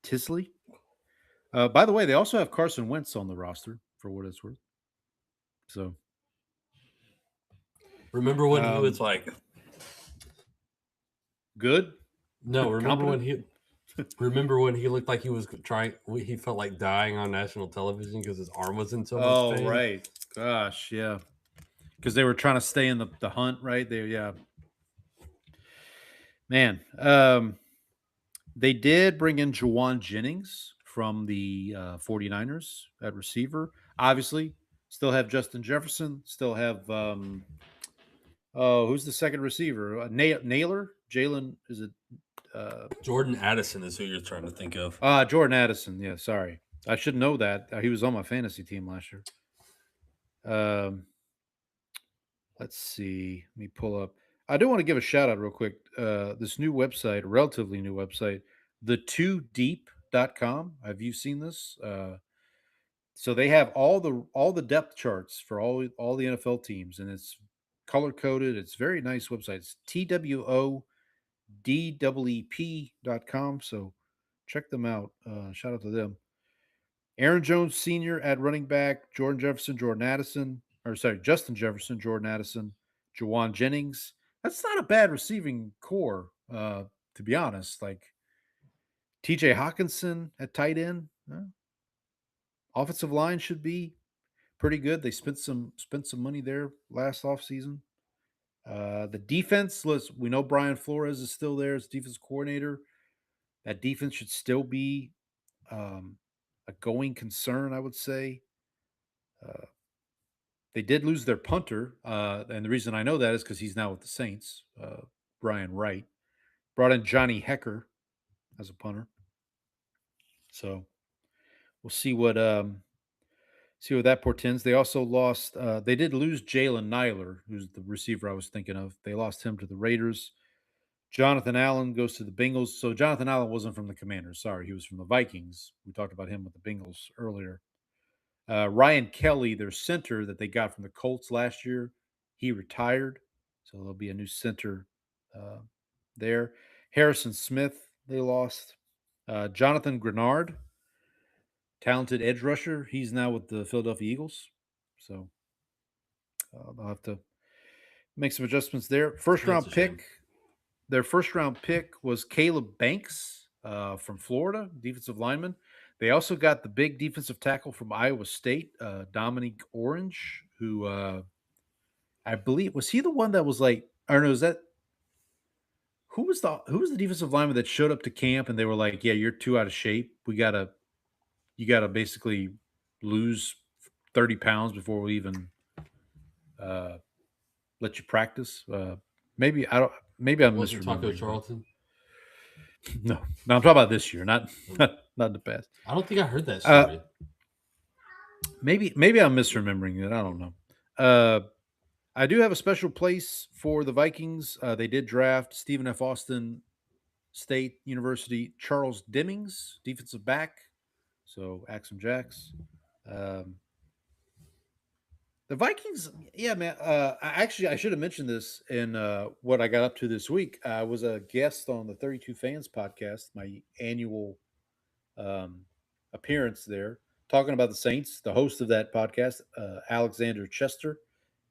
Tisley. By the way, they also have Carson Wentz on the roster for what it's worth. So, remember when he was like good? No, remember when he looked like he was trying. He felt like dying on national television because his arm was in so much pain. Oh, right. Gosh, yeah. Because they were trying to stay in the hunt, right? Man, they did bring in Jawan Jennings from the 49ers at receiver. Obviously, still have Justin Jefferson. Still have who's the second receiver? Naylor? Jalen? Is it? Jordan Addison is who you're trying to think of. Jordan Addison. Yeah, sorry. I should know that. He was on my fantasy team last year. Let's see. Let me pull up. I do want to give a shout out real quick. This new website, relatively new website, the2deep.com. Have you seen this? So they have all the depth charts for all the NFL teams, and it's color coded. It's a very nice website. It's TWODEEP.com. So check them out. Shout out to them. Aaron Jones Sr. at running back, Jordan Jefferson, Jordan Addison. Justin Jefferson, Jordan Addison, Jawan Jennings. That's not a bad receiving core, to be honest. Like TJ Hawkinson at tight end. Offensive line should be pretty good. They spent some money there last offseason. The defense, we know Brian Flores is still there as defense coordinator. That defense should still be a going concern, I would say. They did lose their punter, and the reason I know that is because he's now with the Saints. Brian Wright brought in Johnny Hecker as a punter, so we'll see what that portends. They also lost. They did lose Jalen Nyler, who's the receiver I was thinking of. They lost him to the Raiders. Jonathan Allen goes to the Bengals. So Jonathan Allen wasn't from the Commanders. Sorry, he was from the Vikings. We talked about him with the Bengals earlier. Ryan Kelly, their center that they got from the Colts last year, he retired. So there'll be a new center there. Harrison Smith, they lost. Jonathan Grenard, talented edge rusher. He's now with the Philadelphia Eagles. So they'll have to make some adjustments there. Their first round pick was Caleb Banks from Florida, defensive lineman. They also got the big defensive tackle from Iowa State, Dominique Orange, who I believe was he the one that was like, I don't know, is that who was the defensive lineman that showed up to camp and they were like, yeah, you're too out of shape. You gotta basically lose 30 pounds before we even let you practice. Maybe I'm Wasn't Taco misremembering. Charlton? No, I'm talking about this year, not the past. I don't think I heard that story. Maybe I'm misremembering it. I don't know. I do have a special place for the Vikings. They did draft Stephen F. Austin State University Charles Demings, defensive back. So Axum Jacks. The Vikings, yeah, man. I should have mentioned this in what I got up to this week. I was a guest on the 32 Fans podcast, my annual appearance there, talking about the Saints. The host of that podcast, Alexander Chester,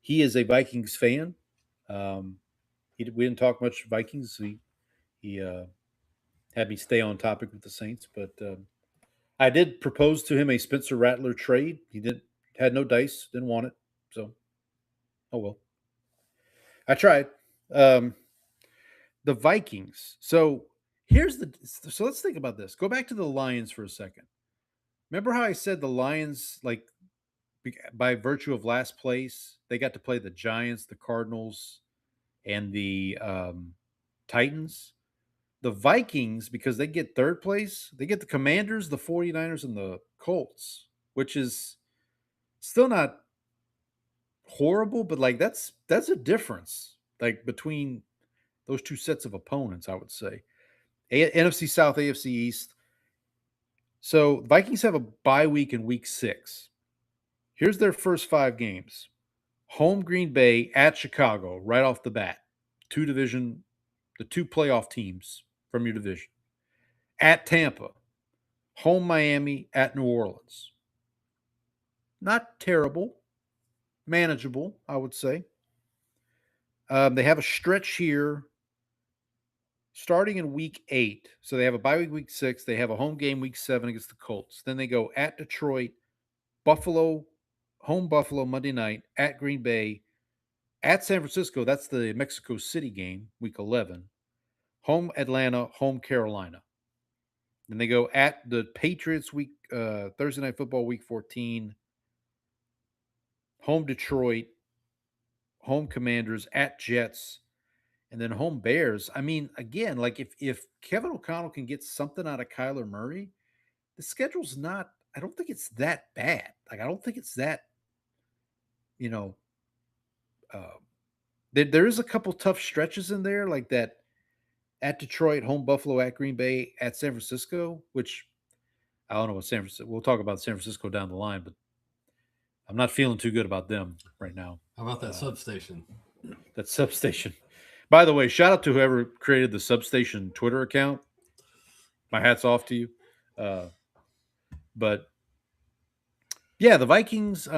he is a Vikings fan. We didn't talk much Vikings. He had me stay on topic with the Saints, but I did propose to him a Spencer Rattler trade. He had no dice, didn't want it. So, oh well. I tried. The Vikings. So let's think about this. Go back to the Lions for a second. Remember how I said the Lions, like by virtue of last place, they got to play the Giants, the Cardinals, and the Titans. The Vikings, because they get third place, they get the Commanders, the 49ers, and the Colts, which is still not horrible, but like that's a difference like between those two sets of opponents, I would say. NFC South, AFC East. So Vikings have a bye week in week 6. Here's their first 5 games. Home Green Bay, at Chicago, right off the bat. The 2 playoff teams from your division. At Tampa, home Miami, at New Orleans. Not terrible. Manageable, I would say. They have a stretch here starting in week 8. So they have a bye week 6. They have a home game week 7 against the Colts. Then they go at Detroit, Buffalo Monday night, at Green Bay, at San Francisco. That's the Mexico City game, week 11. Home Atlanta, home Carolina. Then they go at the Patriots Thursday Night Football week 14. Home Detroit, home Commanders, at Jets, and then home Bears. I mean, again, like if Kevin O'Connell can get something out of Kyler Murray, the schedule's not, I don't think it's that bad. Like, I don't think it's that, there is a couple tough stretches in there, like that at Detroit, home Buffalo, at Green Bay, at San Francisco, which I don't know what San Francisco, we'll talk about San Francisco down the line, but I'm not feeling too good about them right now. How about that substation? That substation. By the way, shout out to whoever created the substation Twitter account. My hat's off to you. But yeah, the Vikings,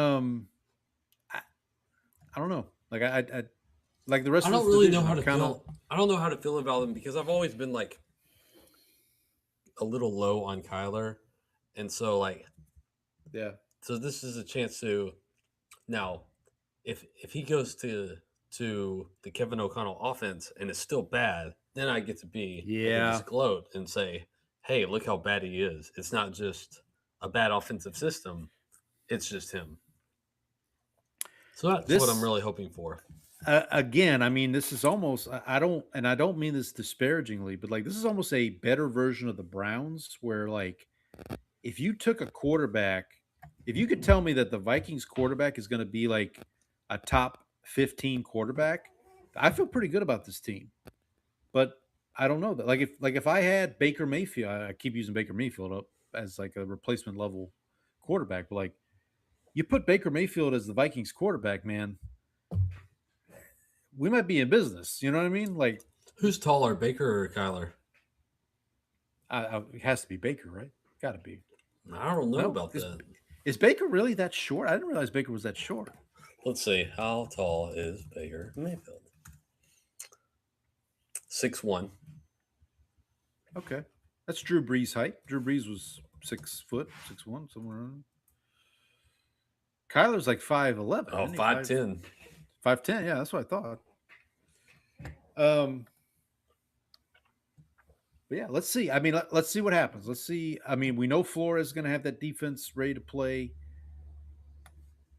I don't know. Like I like the rest I of don't this really know division, how I'm to kinda, feel. I don't know how to feel about them because I've always been like a little low on Kyler, and so like yeah. so this is a chance to now if he goes to the Kevin O'Connell offense and it's still bad, then I get to be I can Yeah. just gloat and say, hey, look how bad he is. It's not just a bad offensive system; it's just him. So that's what I'm This really hoping for. again, I mean, this is almost I don't mean this disparagingly, but like this is almost a better version of the Browns where like if you took a quarterback, if you could tell me that the Vikings quarterback is going to be like a top 15 quarterback, I feel pretty good about this team. But I don't know that like if I had Baker Mayfield, I keep using Baker Mayfield up as like a replacement level quarterback, but like you put Baker Mayfield as the Vikings quarterback, man, we might be in business. You know what I mean? Like Who's taller, Baker or Kyler? it has to be Baker, right? Got to be. I don't know No, about that. is Baker really that short? I didn't realize Baker was that short. Let's see. How tall is Baker Mayfield? 6'1". Okay, that's Drew Brees' height. Drew Brees was 6 foot, 6'1", somewhere around. Kyler's like 5'11". Oh, Isn't he? 5'10". 5'10". Yeah, that's what I thought. Um, but yeah, let's see. I mean, let's see what happens. Let's see. I mean, we know Flores is going to have that defense ready to play.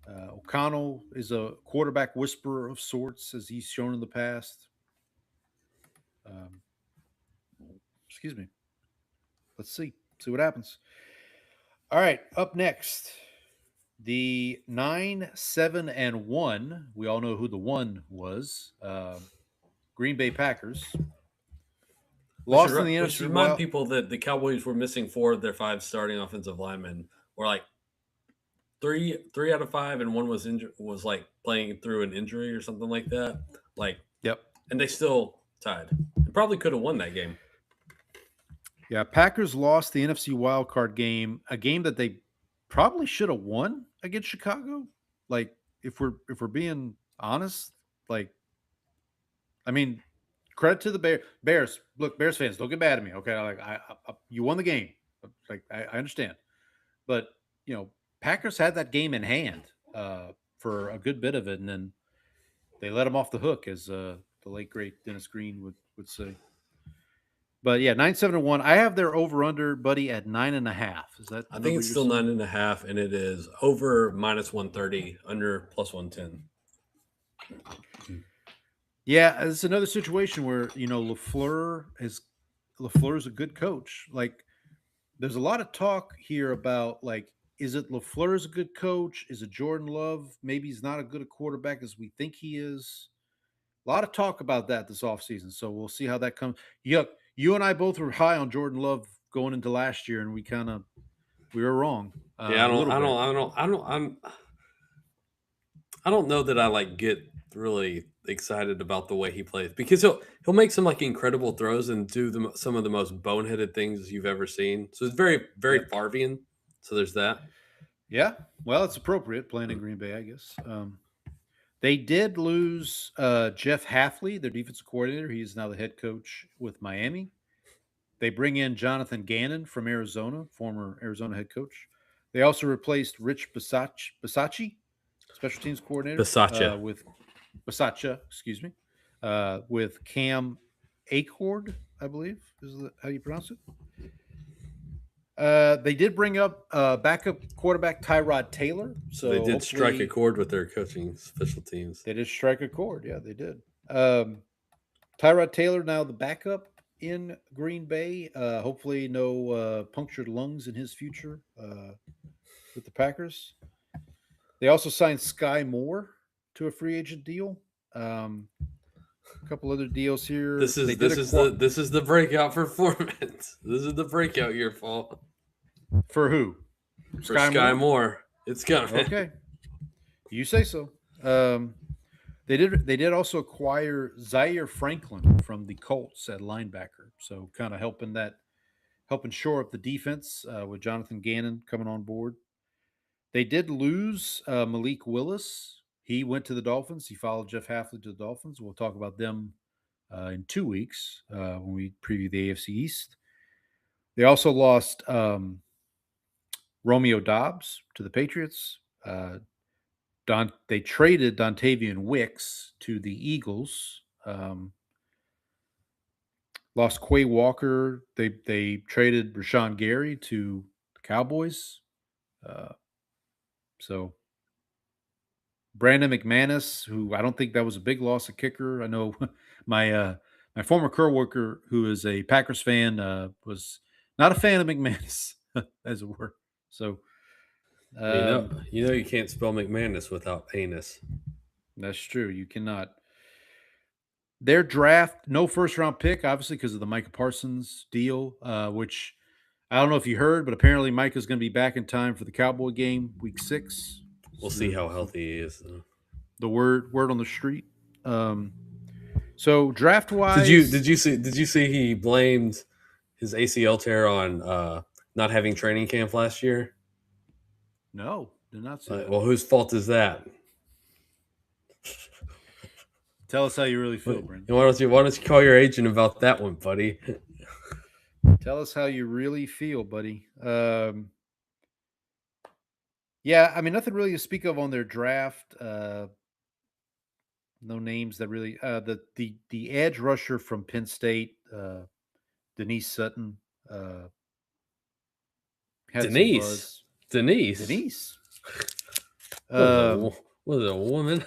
O'Connell is a quarterback whisperer of sorts, as he's shown in the past. Um, excuse me. Let's see what happens. All right, up next, the 9-7-1. We all know who the one was. Green Bay Packers lost in the We should NFC remind Wild. people that the Cowboys were missing 4 of their 5 starting offensive linemen, or like three out of 5, and one was was like playing through an injury or something like that. Like, Yep. and they still tied. They probably could have won that game. Yeah, Packers lost the NFC wild card game, a game that they probably should have won against Chicago. Like, if we're being honest, like, I mean, credit to the Bears. Look, Bears fans, don't get mad at me, okay? Like, you won the game. Like, I understand, but you know, Packers had that game in hand for a good bit of it, and then they let them off the hook, as the late great Dennis Green would say. But yeah, 9-7-1. I have their over under, buddy, at 9.5. Is that? I think it's still 9.5, and it is over -130, under +110. Yeah, it's another situation where LaFleur is a good coach. Like, there's a lot of talk here about like, is it LaFleur's a good coach? Is it Jordan Love? Maybe he's not as good a quarterback as we think he is. A lot of talk about that this offseason. So we'll see how that comes. You and I both were high on Jordan Love going into last year, and we were wrong. Yeah, a little bit. I don't know that I like get really excited about the way he plays, because he'll make some like incredible throws and do some of the most boneheaded things you've ever seen. So it's very Favrean. So there's that. Yeah, well, it's appropriate playing in Green Bay, I guess. They did lose Jeff Hafley, their defensive coordinator. He is now the head coach with Miami. They bring in Jonathan Gannon from Arizona, former Arizona head coach. They also replaced Rich Bisaccia, special teams coordinator. Bisaccia. Bisaccia, excuse me, with Cam Acord, I believe is how you pronounce it. They did bring up backup quarterback Tyrod Taylor. So they did strike a chord with their coaching special teams. They did strike a chord. Yeah, they did. Tyrod Taylor now the backup in Green Bay. Hopefully no punctured lungs in his future with the Packers. They also signed Sky Moore to a free agent deal. A couple other deals here. This is the breakout performance. This is the breakout year, Paul. For who? For Sky Moore. It's coming. Okay, you say so. They did also acquire Zaire Franklin from the Colts at linebacker, so kind of helping shore up the defense with Jonathan Gannon coming on board. They did lose Malik Willis He went to the Dolphins. He followed Jeff Hafley to the Dolphins. We'll talk about them in 2 weeks when we preview the AFC East. They also lost Romeo Doubs to the Patriots. They traded Dontavian Wicks to the Eagles. Lost Quay Walker. They traded Rashawn Gary to the Cowboys. So Brandon McManus, who I don't think that was a big loss, a kicker. I know my former coworker, who is a Packers fan, was not a fan of McManus, as it were. So you can't spell McManus without anus. That's true. You cannot. Their draft, no first-round pick, obviously, because of the Micah Parsons deal, which I don't know if you heard, but apparently Micah's going to be back in time for the Cowboy game, Week 6. We'll see how healthy he is, though. The word on the street. So draft-wise, did you see he blamed his ACL tear on not having training camp last year? No, did not see that. Well, whose fault is that? Tell us how you really feel, Brendan. Why don't you call your agent about that one, buddy? Tell us how you really feel, buddy. Yeah, I mean, nothing really to speak of on their draft. No names that really. The edge rusher from Penn State, Denise Sutton. Denise. Was it a woman?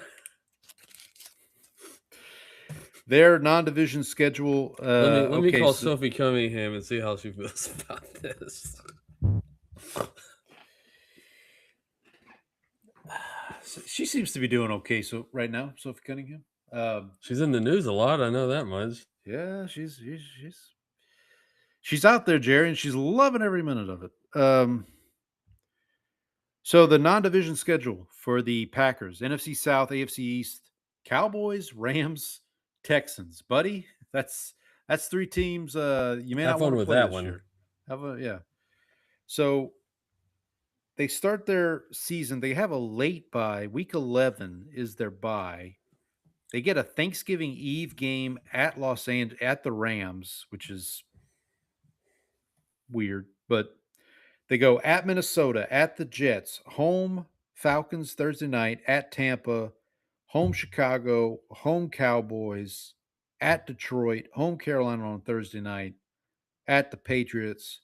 Their non-division schedule. Let me call Sophie Cunningham and see how she feels about this. She seems to be doing okay. So right now, Sophie Cunningham. She's in the news a lot. I know that much. Yeah, she's out there, Jerry, and she's loving every minute of it. So the non-division schedule for the Packers: NFC South, AFC East, Cowboys, Rams, Texans. Buddy, that's 3 teams. You may have not fun want to with play that this one. year. Yeah. So they start their season. They have a late bye. Week 11 is their bye. They get a Thanksgiving Eve game at Los Angeles at the Rams, which is weird, but they go at Minnesota, at the Jets, home Falcons Thursday night, at Tampa, home Chicago, home Cowboys, at Detroit, home Carolina on Thursday night, at the Patriots,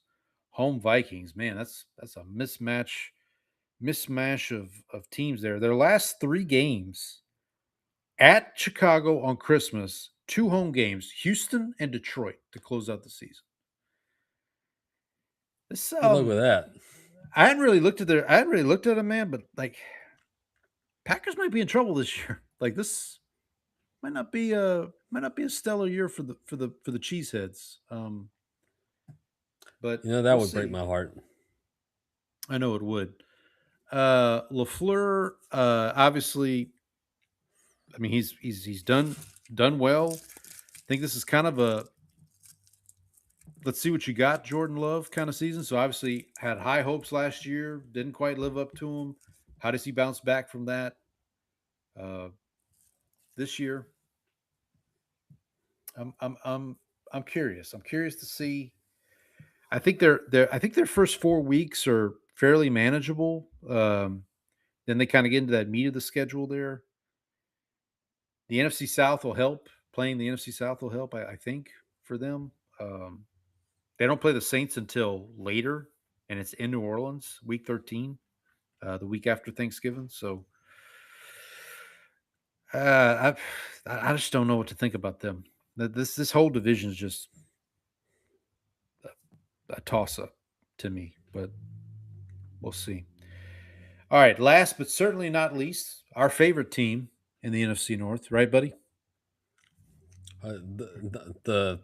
home Vikings. Man, that's a mismatch of teams there. Their last 3 games at Chicago on Christmas, 2 home games, Houston and Detroit to close out the season. Good luck with that. I hadn't really looked at them, man, but like Packers might be in trouble this year. Like this might not be a stellar year for the Cheeseheads. But that would break my heart. I know it would. LaFleur, obviously, I mean he's done well. I think this is kind of a let's see what you got, Jordan Love kind of season. So obviously had high hopes last year, didn't quite live up to them. How does he bounce back from that this year? I'm curious. I'm curious to see. I think their first 4 weeks are fairly manageable. Then they kind of get into that meat of the schedule there. The NFC South will help. Playing the NFC South will help, I think, for them. They don't play the Saints until later, and it's in New Orleans, Week 13, the week after Thanksgiving. So I just don't know what to think about them. This whole division is just a toss-up to me, but we'll see. All right, last but certainly not least, our favorite team in the NFC North, right, buddy? The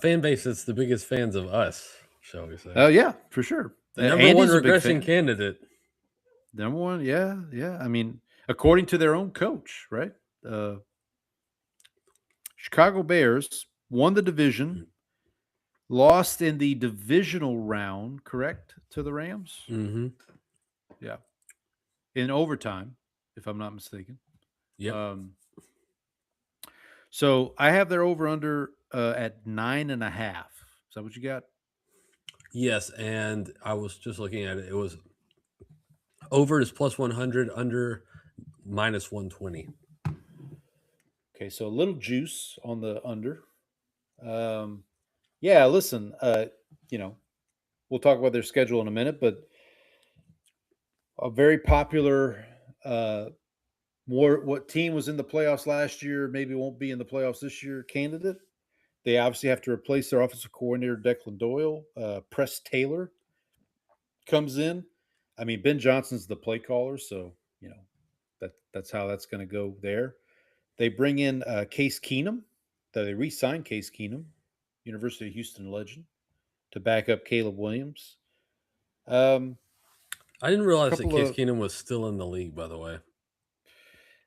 fan base that's the biggest fans of us, shall we say? Oh yeah, for sure. The number one regression candidate. Number one, yeah. I mean, according to their own coach, right? Chicago Bears won the division, lost in the divisional round, correct, to the Rams? Mm-hmm. Yeah. In overtime. if I'm not mistaken. Yep. So I have their over under at 9.5. Is that what you got? Yes, and I was just looking at it. It was over is plus 100, under minus 120. Okay, so a little juice on the under. Yeah, listen, we'll talk about their schedule in a minute, but a very popular what team was in the playoffs last year, maybe won't be in the playoffs this year candidate. They obviously have to replace their offensive coordinator, Declan Doyle. Press Taylor comes in. I mean, Ben Johnson's the play caller, so that's how that's going to go there. They bring in Case Keenum. They re-signed Case Keenum, University of Houston legend, to back up Caleb Williams. I didn't realize that Case Keenum was still in the league, by the way.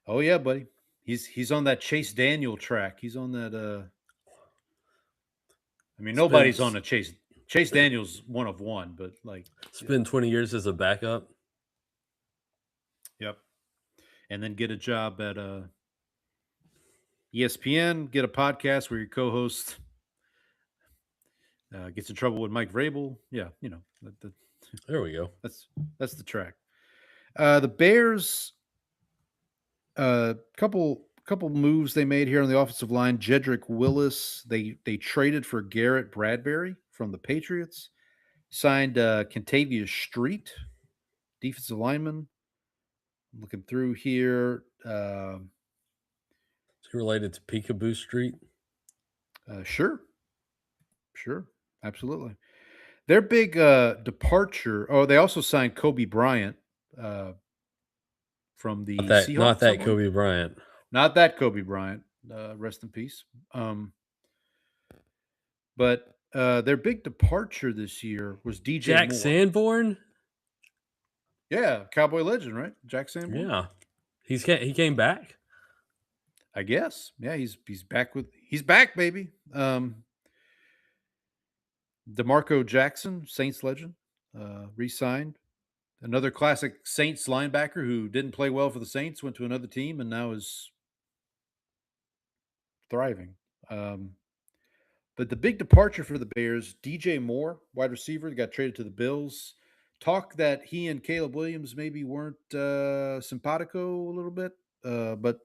Oh yeah, buddy. He's on that Chase Daniel track. He's on that I mean, nobody's on a Chase Daniel's one of one, but spend 20 years as a backup. Yep. And then get a job at ESPN, get a podcast where your co-host gets in trouble with Mike Vrabel. Yeah, there we go. That's the track. The Bears, couple moves they made here on the offensive line. Jedrick Willis, they traded for Garrett Bradbury from the Patriots. Signed Kentavious Street, defensive lineman. Looking through here. Is he related to Peekaboo Street? Sure, absolutely. Their big departure. Oh, they also signed Kobe Bryant from the Seahawks. Not that Kobe Bryant. Not that Kobe Bryant. Rest in peace. But their big departure this year was DJ Jack Moore. Sanborn. Yeah, Cowboy legend, right? Jack Sanborn. Yeah, he came back. I guess. Yeah, he's back, baby. DeMarco Jackson, Saints legend, re-signed. Another classic Saints linebacker who didn't play well for the Saints, went to another team and now is thriving. But the big departure for the Bears, DJ Moore, wide receiver, got traded to the Bills. Talk that he and Caleb Williams maybe weren't simpatico a little bit, but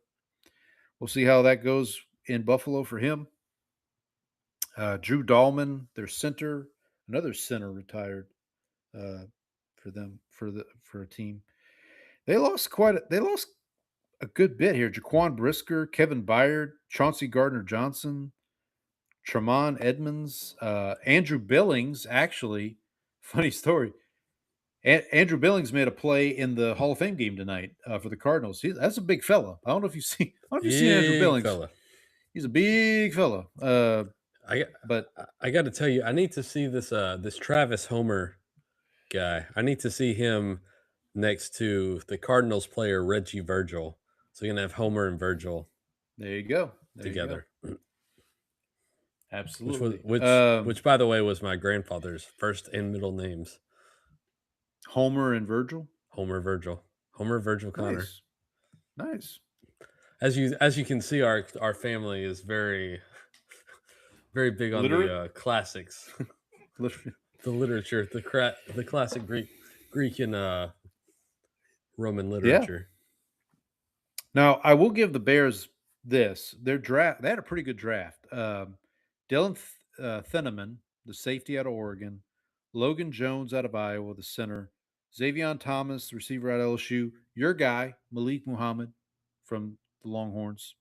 we'll see how that goes in Buffalo for him. Drew Dahlman, their center, another center retired for them for a team. They lost a good bit here. Jaquan Brisker, Kevin Byard, Chauncey Gardner-Johnson, Tremont Edmonds, Andrew Billings. Actually, funny story. Andrew Billings made a play in the Hall of Fame game tonight for the Cardinals. That's a big fella. I don't know if you've seen Andrew Billings. Fella. He's a big fella. I got to tell you, I need to see this Travis Homer guy. I need to see him next to the Cardinals player Reggie Virgil. So you're gonna have Homer and Virgil. There you go. Together. Absolutely. Which, by the way, was my grandfather's first and middle names. Homer and Virgil. Homer Virgil Connor. Nice. As you can see, our family is very, very big on the classics, the literature, the classic Greek and Roman literature. Yeah. Now, I will give the Bears this. Their draft, they had a pretty good draft. Dylan Thieneman, the safety out of Oregon. Logan Jones out of Iowa, the center. Xavier Thomas, the receiver out of LSU. Your guy, Malik Muhammad from the Longhorns.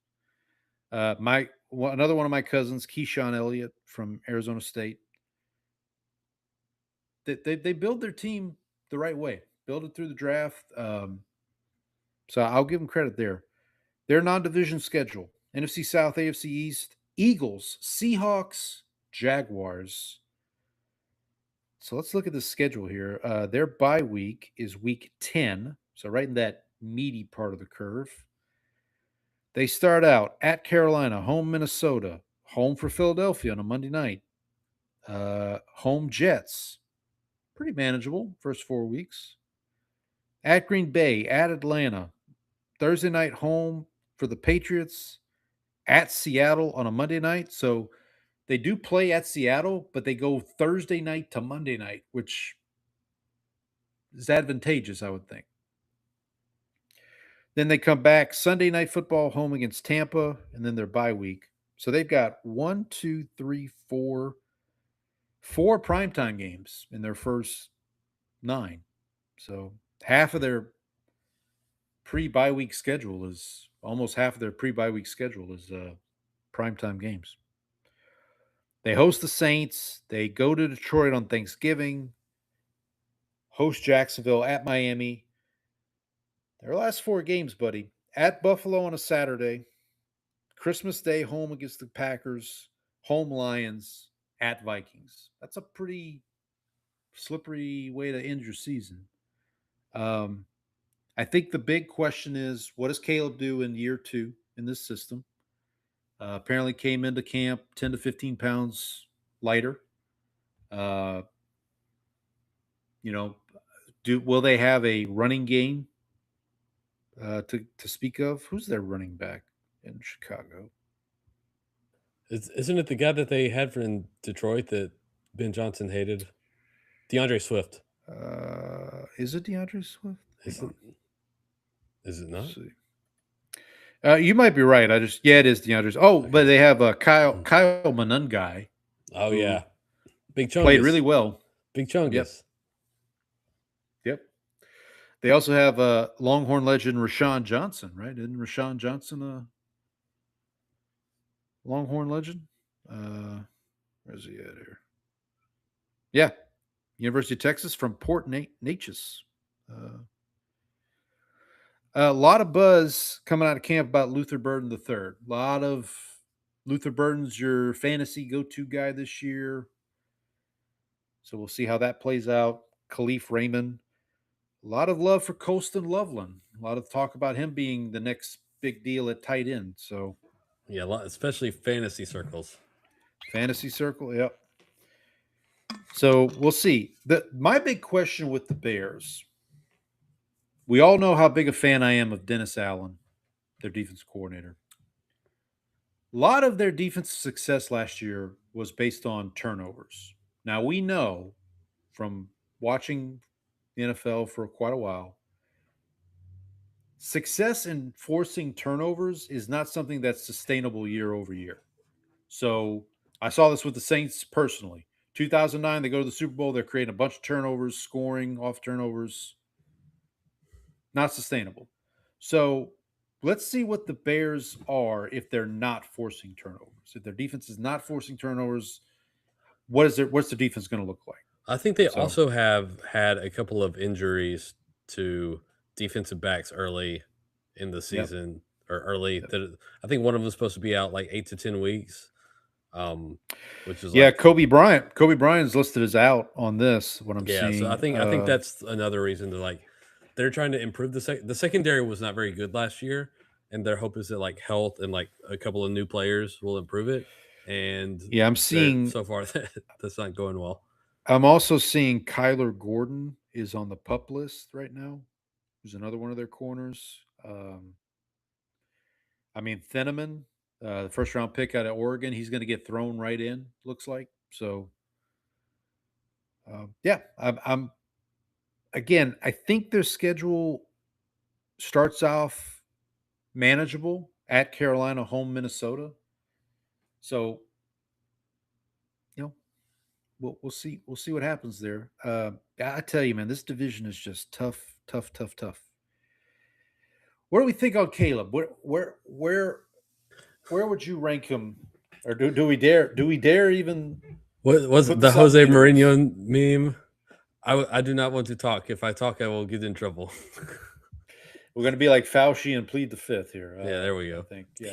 Another one of my cousins, Keyshawn Elliott from Arizona State. They build their team the right way. Build it through the draft. So I'll give them credit there. Their non-division schedule: NFC South, AFC East, Eagles, Seahawks, Jaguars. So let's look at the schedule here. Their bye week is week 10, so right in that meaty part of the curve. They start out at Carolina, home Minnesota, home for Philadelphia on a Monday night, home Jets. Pretty manageable first 4 weeks. At Green Bay, at Atlanta, Thursday night home for the Patriots, at Seattle on a Monday night. So they do play at Seattle, but they go Thursday night to Monday night, which is advantageous, I would think. Then they come back Sunday night football home against Tampa, and then their bye week. So they've got 4 primetime games in their first 9. So half of their pre-bye week schedule is almost half of their pre-bye week schedule is primetime games. They host the Saints. They go to Detroit on Thanksgiving, host Jacksonville, at Miami. Their last 4 games, buddy. At Buffalo on a Saturday, Christmas Day home against the Packers, home Lions, at Vikings. That's a pretty slippery way to end your season. I think the big question is, what does Caleb do in year 2 in this system? Apparently came into camp 10 to 15 pounds lighter. Will they have a running game to speak of? Who's their running back in Chicago? Isn't it the guy that they had in Detroit that Ben Johnson hated? DeAndre Swift. Is it DeAndre Swift? Is it not? You might be right. it is DeAndre. Oh, okay. But they have Kyle Monungai. Oh yeah, Big Chungus. Played really well. Big Chungus. Yep. They also have Longhorn legend Rashawn Johnson, right? Isn't Rashawn Johnson a Longhorn legend? Where's he at here? Yeah, University of Texas from Port Neches. A lot of buzz coming out of camp about Luther Burden III. A lot of Luther Burden's your fantasy go-to guy this year. So we'll see how that plays out. Khalif Raymond. A lot of love for Colston Loveland. A lot of talk about him being the next big deal at tight end. So yeah, especially fantasy circles. Fantasy circle, yep. So we'll see. My big question with the Bears, we all know how big a fan I am of Dennis Allen, their defense coordinator. A lot of their defensive success last year was based on turnovers. Now, we know from watching the NFL for quite a while, success in forcing turnovers is not something that's sustainable year over year. So I saw this with the Saints personally. 2009, they go to the Super Bowl. They're creating a bunch of turnovers, scoring off turnovers. Not sustainable. So let's see what the Bears are if they're not forcing turnovers. If their defense is not forcing turnovers, what's the defense going to look like? I think they also have had a couple of injuries to defensive backs early in the season or early. Yep. I think one of them was supposed to be out like 8 to 10 weeks. Which is Kobe Bryant. Kobe Bryant's listed as out on this. What I'm seeing. So I think that's another reason to they're trying to improve the secondary was not very good last year, and their hope is that health and a couple of new players will improve it. And I'm seeing so far that's not going well. I'm also seeing Kyler Gordon is on the PUP list right now. Who's another one of their corners. Thieneman, the first round pick out of Oregon, he's going to get thrown right in. Looks like so. I think their schedule starts off manageable at Carolina, home Minnesota. So, we'll see. We'll see what happens there. I tell you, man, this division is just tough. Where do we think on Caleb? Where would you rank him? Or do we dare even? What was the Jose Mourinho meme? I do not want to talk. If I talk, I will get in trouble. We're going to be like Fauci and plead the fifth here. Yeah, there we go. I think. Yeah,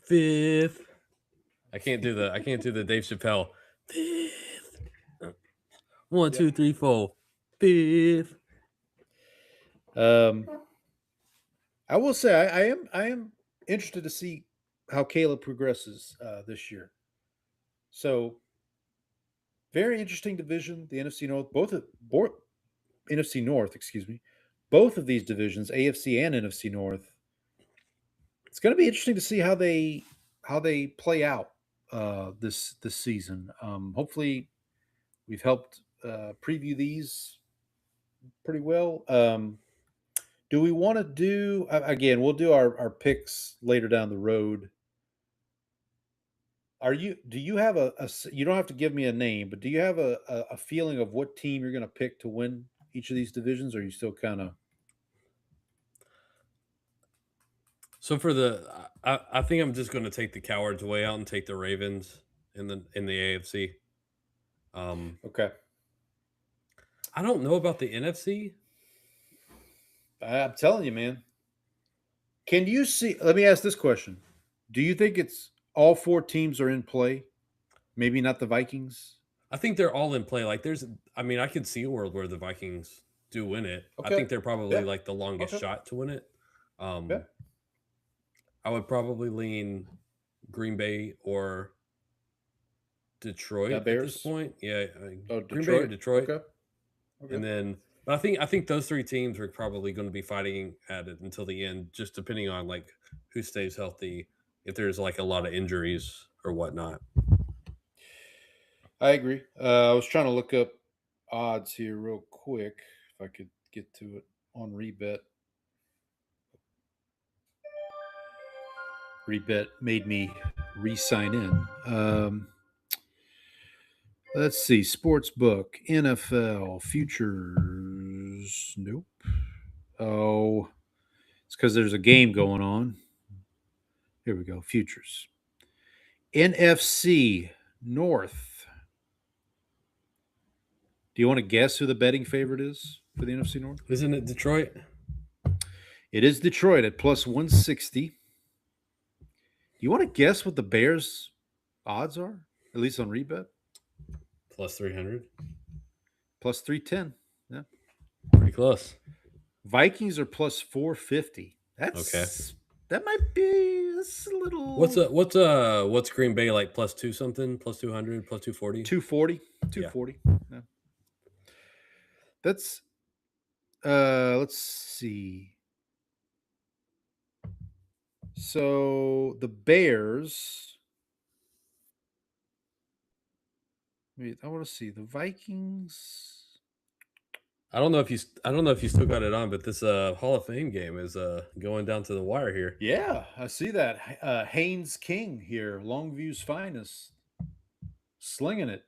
fifth. I can't do the Dave Chappelle. Fifth. 1, 2, 3, 4. Fifth. I will say I am interested to see how Caleb progresses this year. So. Very interesting division, the NFC North. Both NFC North, both of these divisions, AFC and NFC North, it's going to be interesting to see how they play out this season. Hopefully, we've helped preview these pretty well. Do we want to do again? We'll do our picks later down the road. Do you have you don't have to give me a name, but do you have a feeling of what team you're going to pick to win each of these divisions? Or are you still kind of? So for I think I'm just going to take the cowards way out and take the Ravens in the AFC. Okay. I don't know about the NFC. I'm telling you, man. Can you see? Let me ask this question: do you think it's all four teams are in play? Maybe not the Vikings. I think they're all in play. Like I could see a world where the Vikings do win it. I Okay. think they're probably Yeah. like the longest Okay. shot to win it. Yeah. I would probably lean Green Bay or Detroit at Bears? this point. Yeah, Oh, Green Bay or Detroit. Okay. And then, but I think those three teams are probably going to be fighting at it until the end, just depending on like who stays healthy, if there's like a lot of injuries or whatnot. I agree. I was trying to look up odds here real quick if I could get to it on Rebet. Rebet made me re-sign in. Let's see. Sportsbook, NFL, futures. Nope. Oh, it's because there's a game going on. Here we go. Futures. NFC North. Do you want to guess who the betting favorite is for the NFC North? Isn't it Detroit? It is Detroit at plus 160. Do you want to guess what the Bears' odds are? At least on Rebet? Plus 300. Plus 310. Yeah. Pretty close. Vikings are plus 450. That's okay. That might be that's a little. What's Green Bay like? Plus 2 something? Plus 200? Plus 240? 240. 240. Yeah. That's let's see. So the Bears. Wait, I want to see the Vikings. I don't know if you still got it on, but this Hall of Fame game is going down to the wire here. Yeah, I see that. Haynes King here, Longview's finest, slinging it.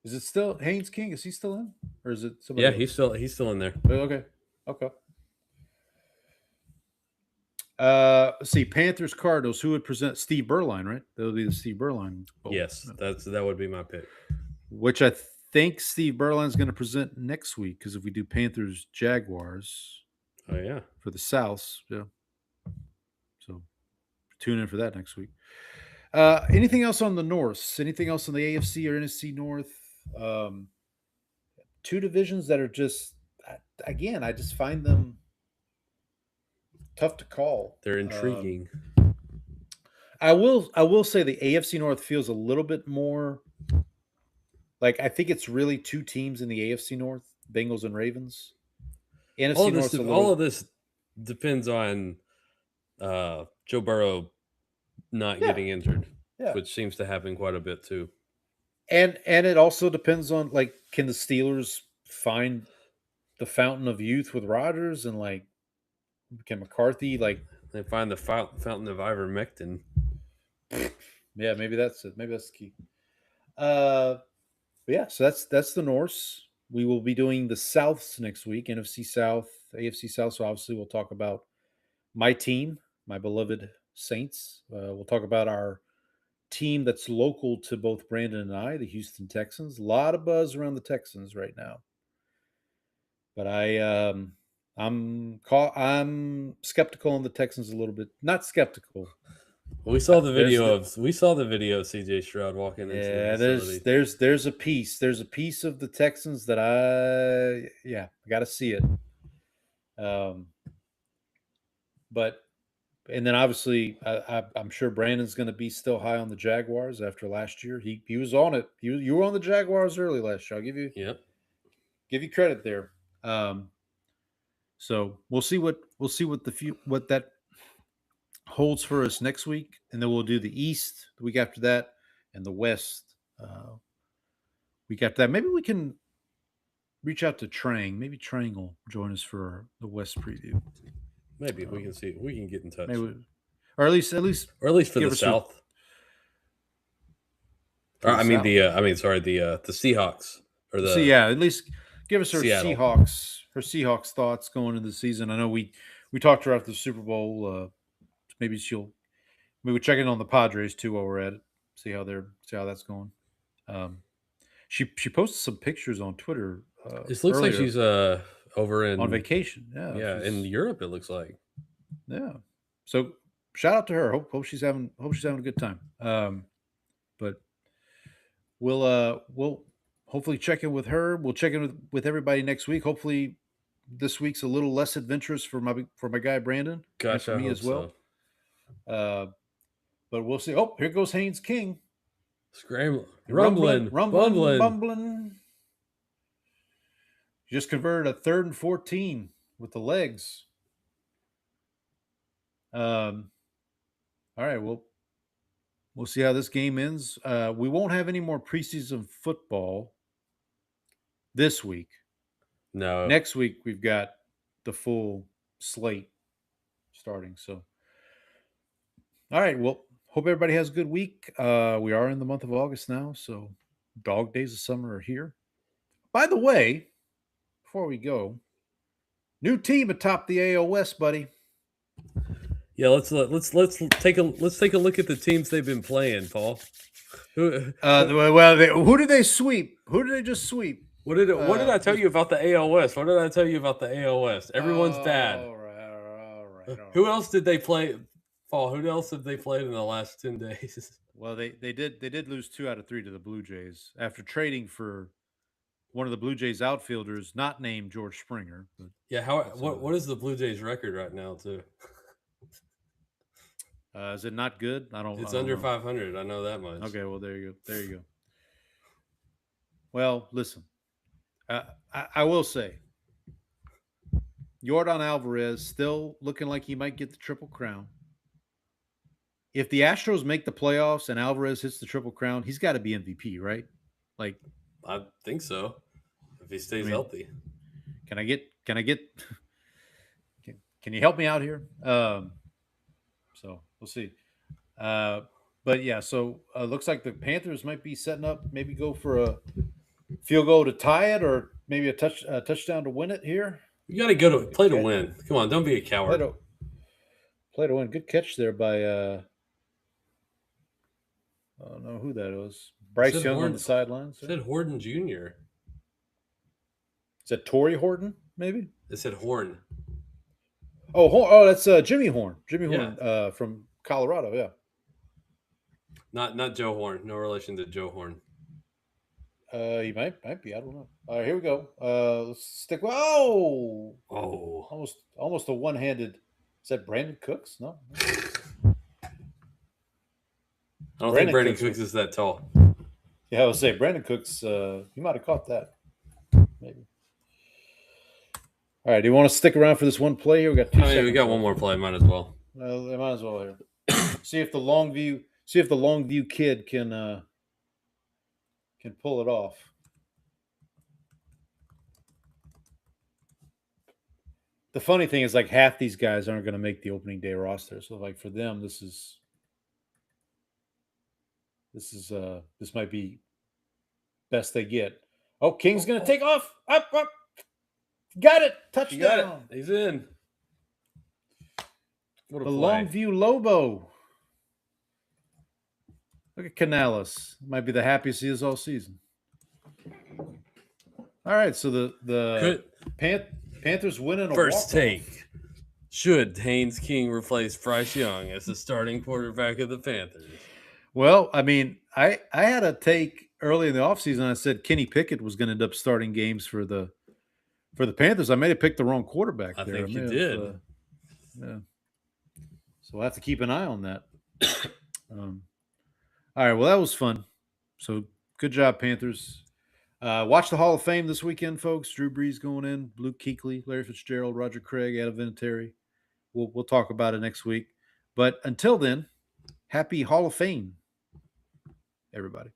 Is it still Haynes King? Is he still in, or is it somebody? Yeah, else? he's still in there. Okay. Let's see, Panthers, Cardinals. Who would present? Steve Berline, right? That would be the Steve Berline Bowl. Yes, that would be my pick. Which I think Steve Berline's going to present next week because if we do Panthers, Jaguars. Oh yeah, for the Souths, yeah. So tune in for that next week. Anything else on the North? Anything else on the AFC or NFC North? Two divisions that are just, again, I just find them tough to call. They're intriguing. I will say the AFC North feels a little bit more like I think it's really two teams in the AFC North, Bengals and Ravens. NFC all of this depends on Joe Burrow not getting injured, which seems to happen quite a bit too. And it also depends on like, can the Steelers find the fountain of youth with Rodgers and like can McCarthy they find the fountain of ivermectin? Yeah, maybe that's it. Maybe that's the key. Yeah, so that's the Norse. We will be doing the Souths next week, NFC South, AFC South. So obviously we'll talk about my team, my beloved Saints. We'll talk about our team that's local to both Brandon and I, the Houston Texans. A lot of buzz around the Texans right now. But I'm skeptical on the Texans a little bit. Not skeptical. We saw the video of CJ Stroud walking into the facility. There's a piece. There's a piece of the Texans that I got to see it. But and then obviously I'm sure Brandon's going to be still high on the Jaguars after last year. He was on it. You were on the Jaguars early last year. I'll give you credit there. So we'll see what what that holds for us next week, and then we'll do the East the week after that, and the West week after that. Maybe we can reach out to Trang. Maybe Trang will join us for the West preview. Maybe we can see. We can get in touch, Maybe, or at least for give the us South. For the South. The Seahawks or the. So yeah, at least give us her Seattle. Seahawks thoughts going into the season. I know we talked to her after the Super Bowl. Maybe we'll check in on the Padres too while we're at it. See how that's going. She posted some pictures on Twitter. It looks like earlier she's over in on vacation. Yeah, in Europe it looks like. Yeah. So shout out to her. Hope she's having a good time. But we'll hopefully check in with her. We'll check in with everybody next week. Hopefully this week's a little less adventurous for my guy Brandon. Gosh, and for me as well. But we'll see. Oh, here goes Haynes King. Scrambling, rumbling, bumbling. Just converted a 3rd and 14 with the legs. All right, we'll see how this game ends. We won't have any more preseason football this week. No. Next week we've got the full slate starting. So, all right. Well, hope everybody has a good week. We are in the month of August now, so dog days of summer are here. By the way, before we go, new team atop the AL West, buddy. Yeah, let's take a look at the teams they've been playing, Paul. Who did they sweep? Who did they just sweep? What did I tell you about the AL West? What did I tell you about the AL West? Everyone's bad. All right. Who else did they play? Paul, who else have they played in the last 10 days? Well, they did lose 2 out of 3 to the Blue Jays after trading for one of the Blue Jays outfielders, not named George Springer. But yeah, what is the Blue Jays record right now too? Is it not good? It's under 500. I know that much. Okay, well there you go. Well, listen, I will say, Yordan Alvarez still looking like he might get the Triple Crown. If the Astros make the playoffs and Alvarez hits the Triple Crown, he's got to be MVP, right? Like, I think so. If he stays healthy. Can I get? Can you help me out here? So we'll see. But yeah, so looks like the Panthers might be setting up, maybe go for a field goal to tie it, or maybe a touchdown to win it here. You got to go to play to win. Come on, don't be a coward. Play to win. Good catch there by I don't know who that was. Bryce Young on the sidelines. It said Horton Jr. Is that Torrey Horton, maybe? It said Horn. Oh, that's Jimmy Horn. Jimmy Horn from Colorado, yeah. Not Joe Horn. No relation to Joe Horn. He might be. I don't know. All right, here we go. Let's stick. Oh, almost a one-handed. Is that Brandon Cooks? No. I don't think Brandon Cooks is that tall. Yeah, I would say Brandon Cooks. You might have caught that. Maybe. All right. Do you want to stick around for this one play here? We got 2 seconds. We got one more play. Might as well. Well, they might as well here. See if the Longview kid can pull it off. The funny thing is, like, half these guys aren't going to make the opening day roster. So, like, for them, this might be best they get. Oh, King's going to take off. Up. Got it. Touchdown. Got it. He's in. The Longview Lobo. Look at Canales. Might be the happiest he is all season. All right, so the Panthers winning a first walk-off. take. Should Haynes King replace Bryce Young as the starting quarterback of the Panthers? Well, I mean, I had a take early in the offseason. I said Kenny Pickett was going to end up starting games for the Panthers. I may have picked the wrong quarterback there. I think you did. Yeah. So we'll have to keep an eye on that. All right, well, that was fun. So good job, Panthers. Watch the Hall of Fame this weekend, folks. Drew Brees going in, Luke Kuechly, Larry Fitzgerald, Roger Craig, Adam Vinatieri. We'll talk about it next week. But until then, happy Hall of Fame, everybody.